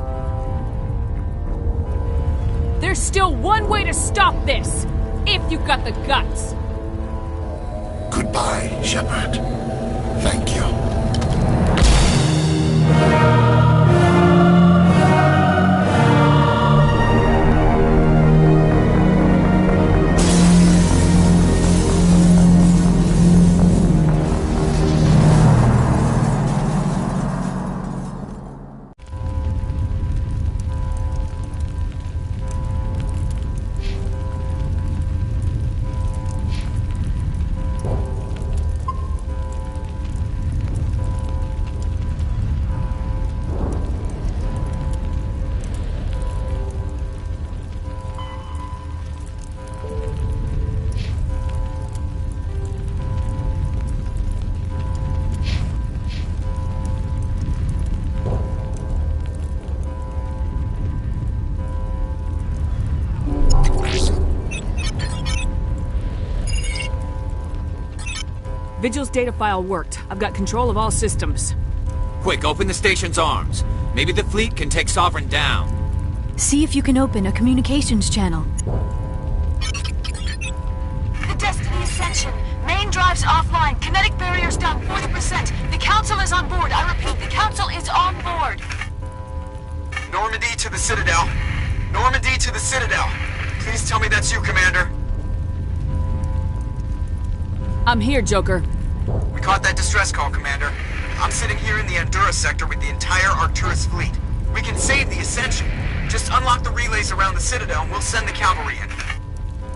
There's still one way to stop this. If you've got the guts.
Goodbye, Shepard. Thank you.
Vigil's data file worked. I've got control of all systems.
Quick, open the station's arms. Maybe the fleet can take Sovereign down.
See if you can open a communications channel.
The Destiny Ascension. Main drives offline. Kinetic barriers down 40%. The Council is on board. I repeat, the Council is on board.
Normandy to the Citadel. Normandy to the Citadel. Please tell me that's you, Commander.
I'm here, Joker.
We caught that distress call, Commander. I'm sitting here in the Andurra sector with the entire Arcturus fleet. We can save the Ascension. Just unlock the relays around the Citadel and we'll send the cavalry in.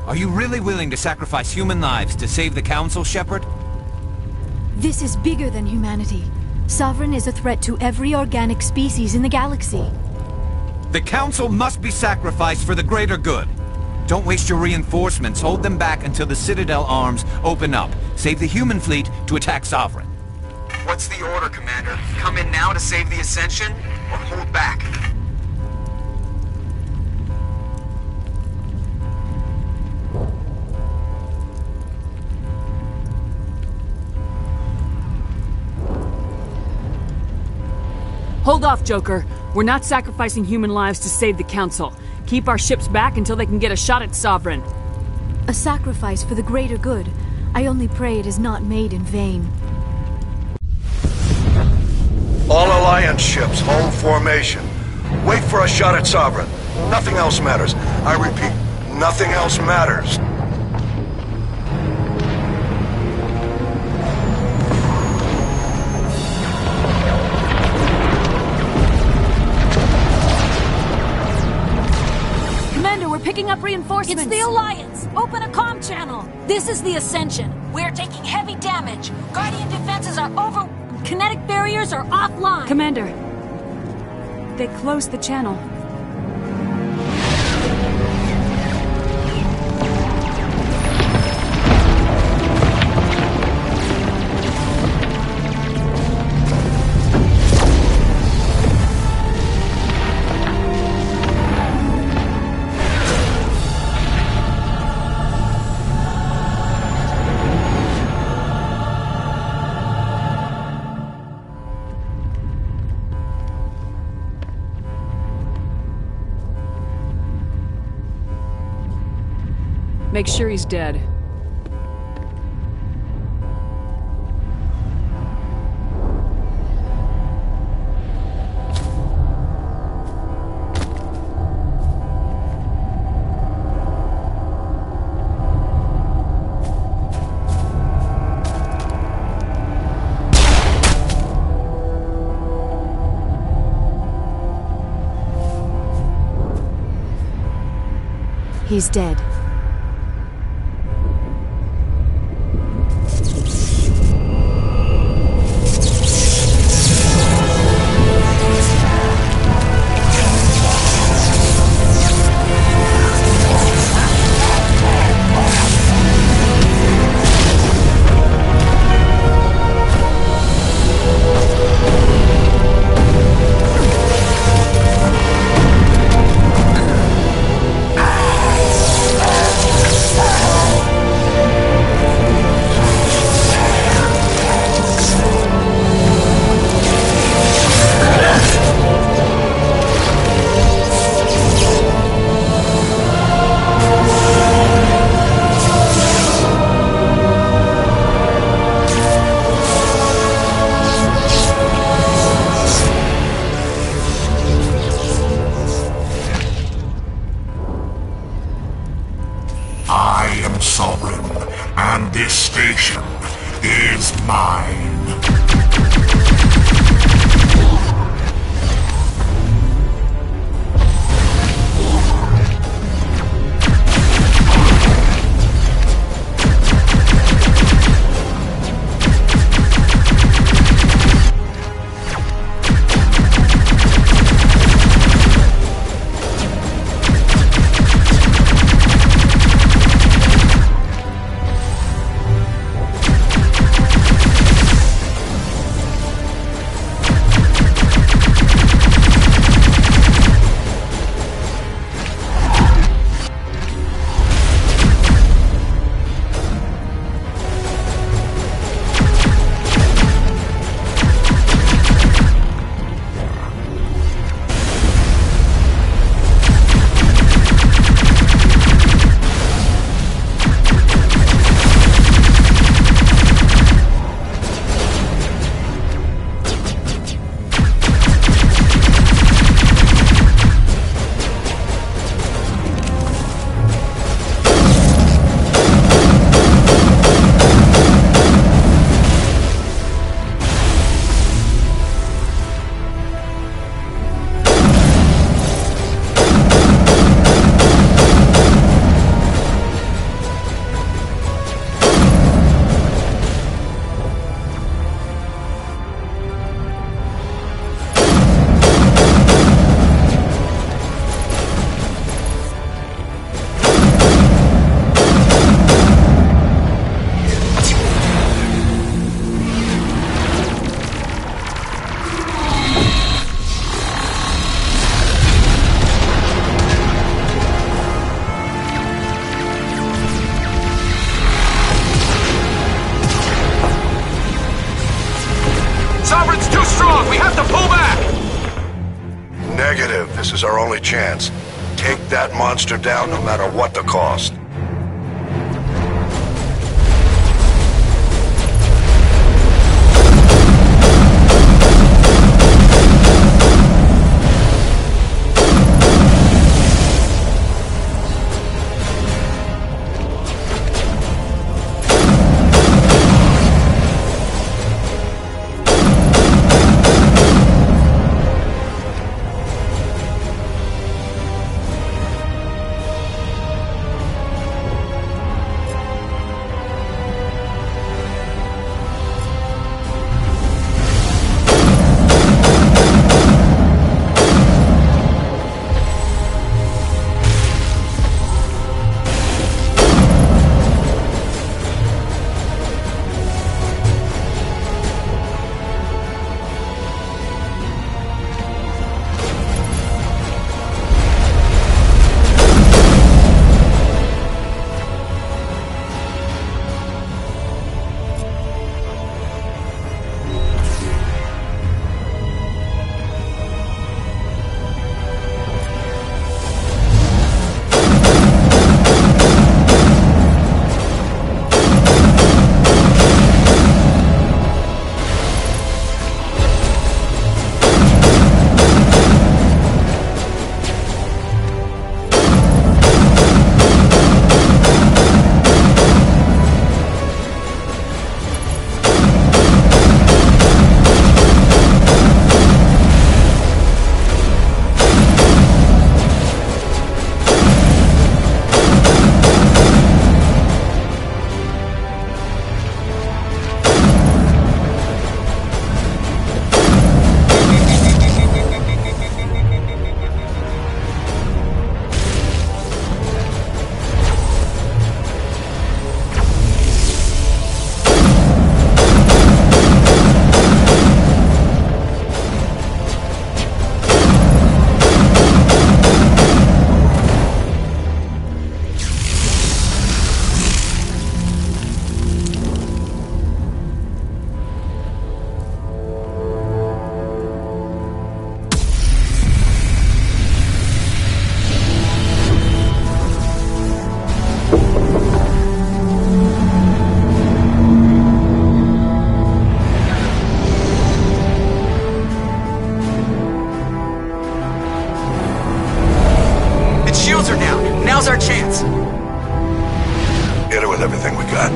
Are you really willing to sacrifice human lives to save the Council, Shepard?
This is bigger than humanity. Sovereign is a threat to every organic species in the galaxy.
The Council must be sacrificed for the greater good. Don't waste your reinforcements. Hold them back until the Citadel arms open up. Save the human fleet to attack Sovereign.
What's the order, Commander? Come in now to save the Ascension, or hold back?
Hold off, Joker. We're not sacrificing human lives to save the Council. Keep our ships back until they can get a shot at Sovereign.
A sacrifice for the greater good. I only pray it is not made in vain.
All Alliance ships, hold formation. Wait for a shot at Sovereign. Nothing else matters. I repeat, nothing else matters.
Commander, we're picking up reinforcements.
It's the Alliance! Open a comm channel! This is the Ascension. We're taking heavy damage. Guardian defenses are over... Kinetic barriers are offline.
Commander, they closed the channel. Make sure he's dead.
He's dead.
Sovereign, and this station is mine.
is our only chance. Take that monster down no matter what the cost.
Now's our chance.
Hit it with everything we got.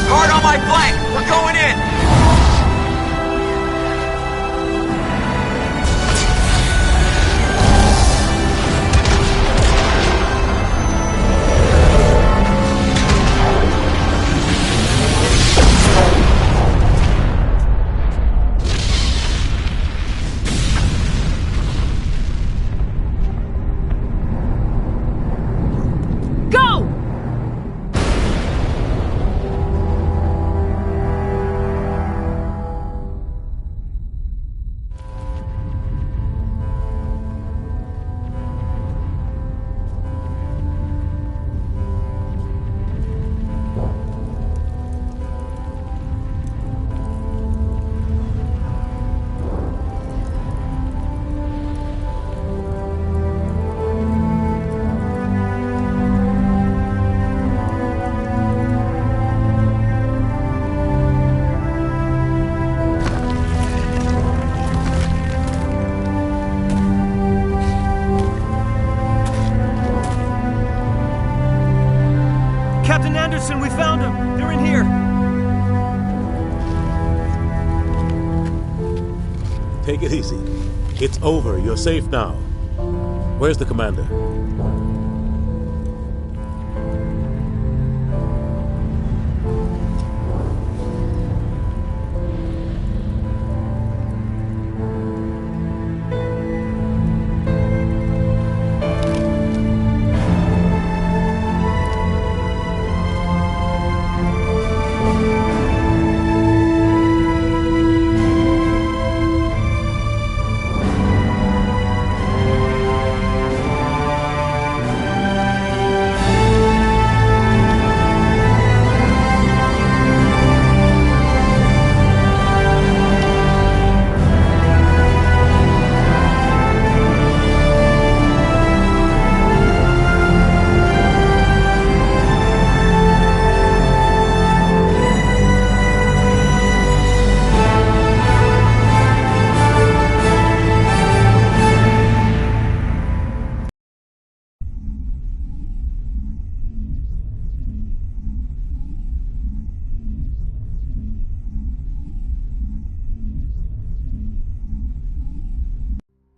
Hard on my flank. We're going in.
Captain Anderson, we found them! They're in here!
Take it easy. It's over. You're safe now. Where's the commander?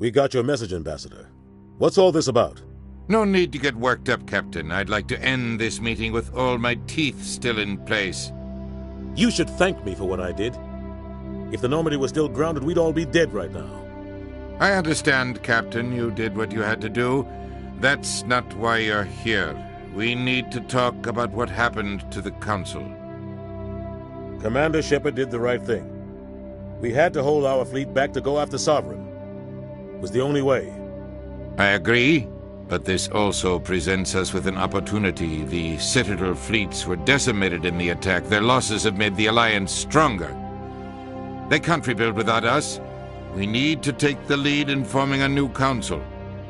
We got your message, Ambassador. What's all this about?
No need to get worked up, Captain. I'd like to end this meeting with all my teeth still in place.
You should thank me for what I did. If the Normandy was still grounded, we'd all be dead right now.
I understand, Captain. You did what you had to do. That's not why you're here. We need to talk about what happened to the Council.
Commander Shepard did the right thing. We had to hold our fleet back to go after Sovereign. It was the only way.
I agree, but this also presents us with an opportunity. The Citadel fleets were decimated in the attack. Their losses have made the Alliance stronger. They can't rebuild without us. We need to take the lead in forming a new council,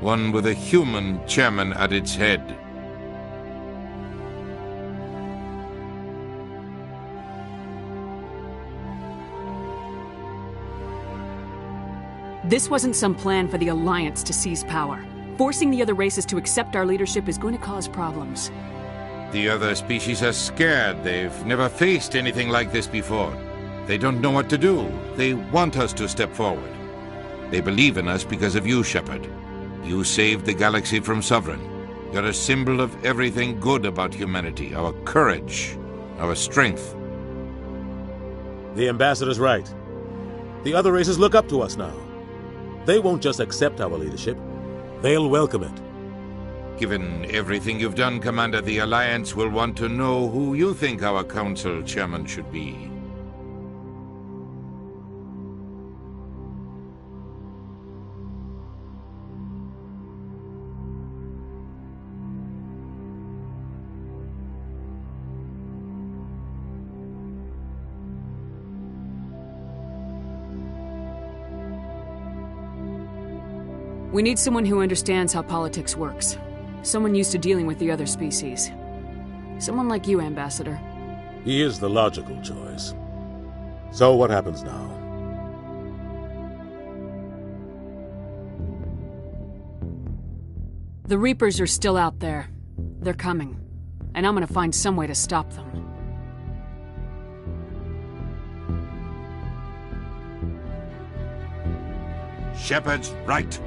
one with a human chairman at its head.
This wasn't some plan for the Alliance to seize power. Forcing the other races to accept our leadership is going to cause problems.
The other species are scared. They've never faced anything like this before. They don't know what to do. They want us to step forward. They believe in us because of you, Shepard. You saved the galaxy from Sovereign. You're a symbol of everything good about humanity, our courage, our strength.
The Ambassador's right. The other races look up to us now. They won't just accept our leadership. They'll welcome it.
Given everything you've done, Commander, the Alliance will want to know who you think our Council Chairman should be.
We need someone who understands how politics works. Someone used to dealing with the other species. Someone like you, Ambassador.
He is the logical choice. So what happens now?
The Reapers are still out there. They're coming. And I'm gonna find some way to stop them.
Shepard's right.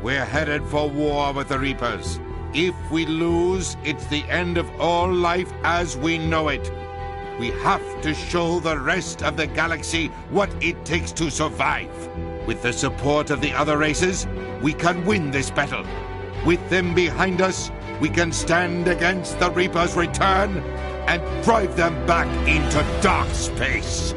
We're headed for war with the Reapers. If we lose, it's the end of all life as we know it. We have to show the rest of the galaxy what it takes to survive. With the support of the other races, we can win this battle. With them behind us, we can stand against the Reapers' return and drive them back into dark space.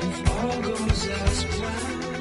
If all goes as planned.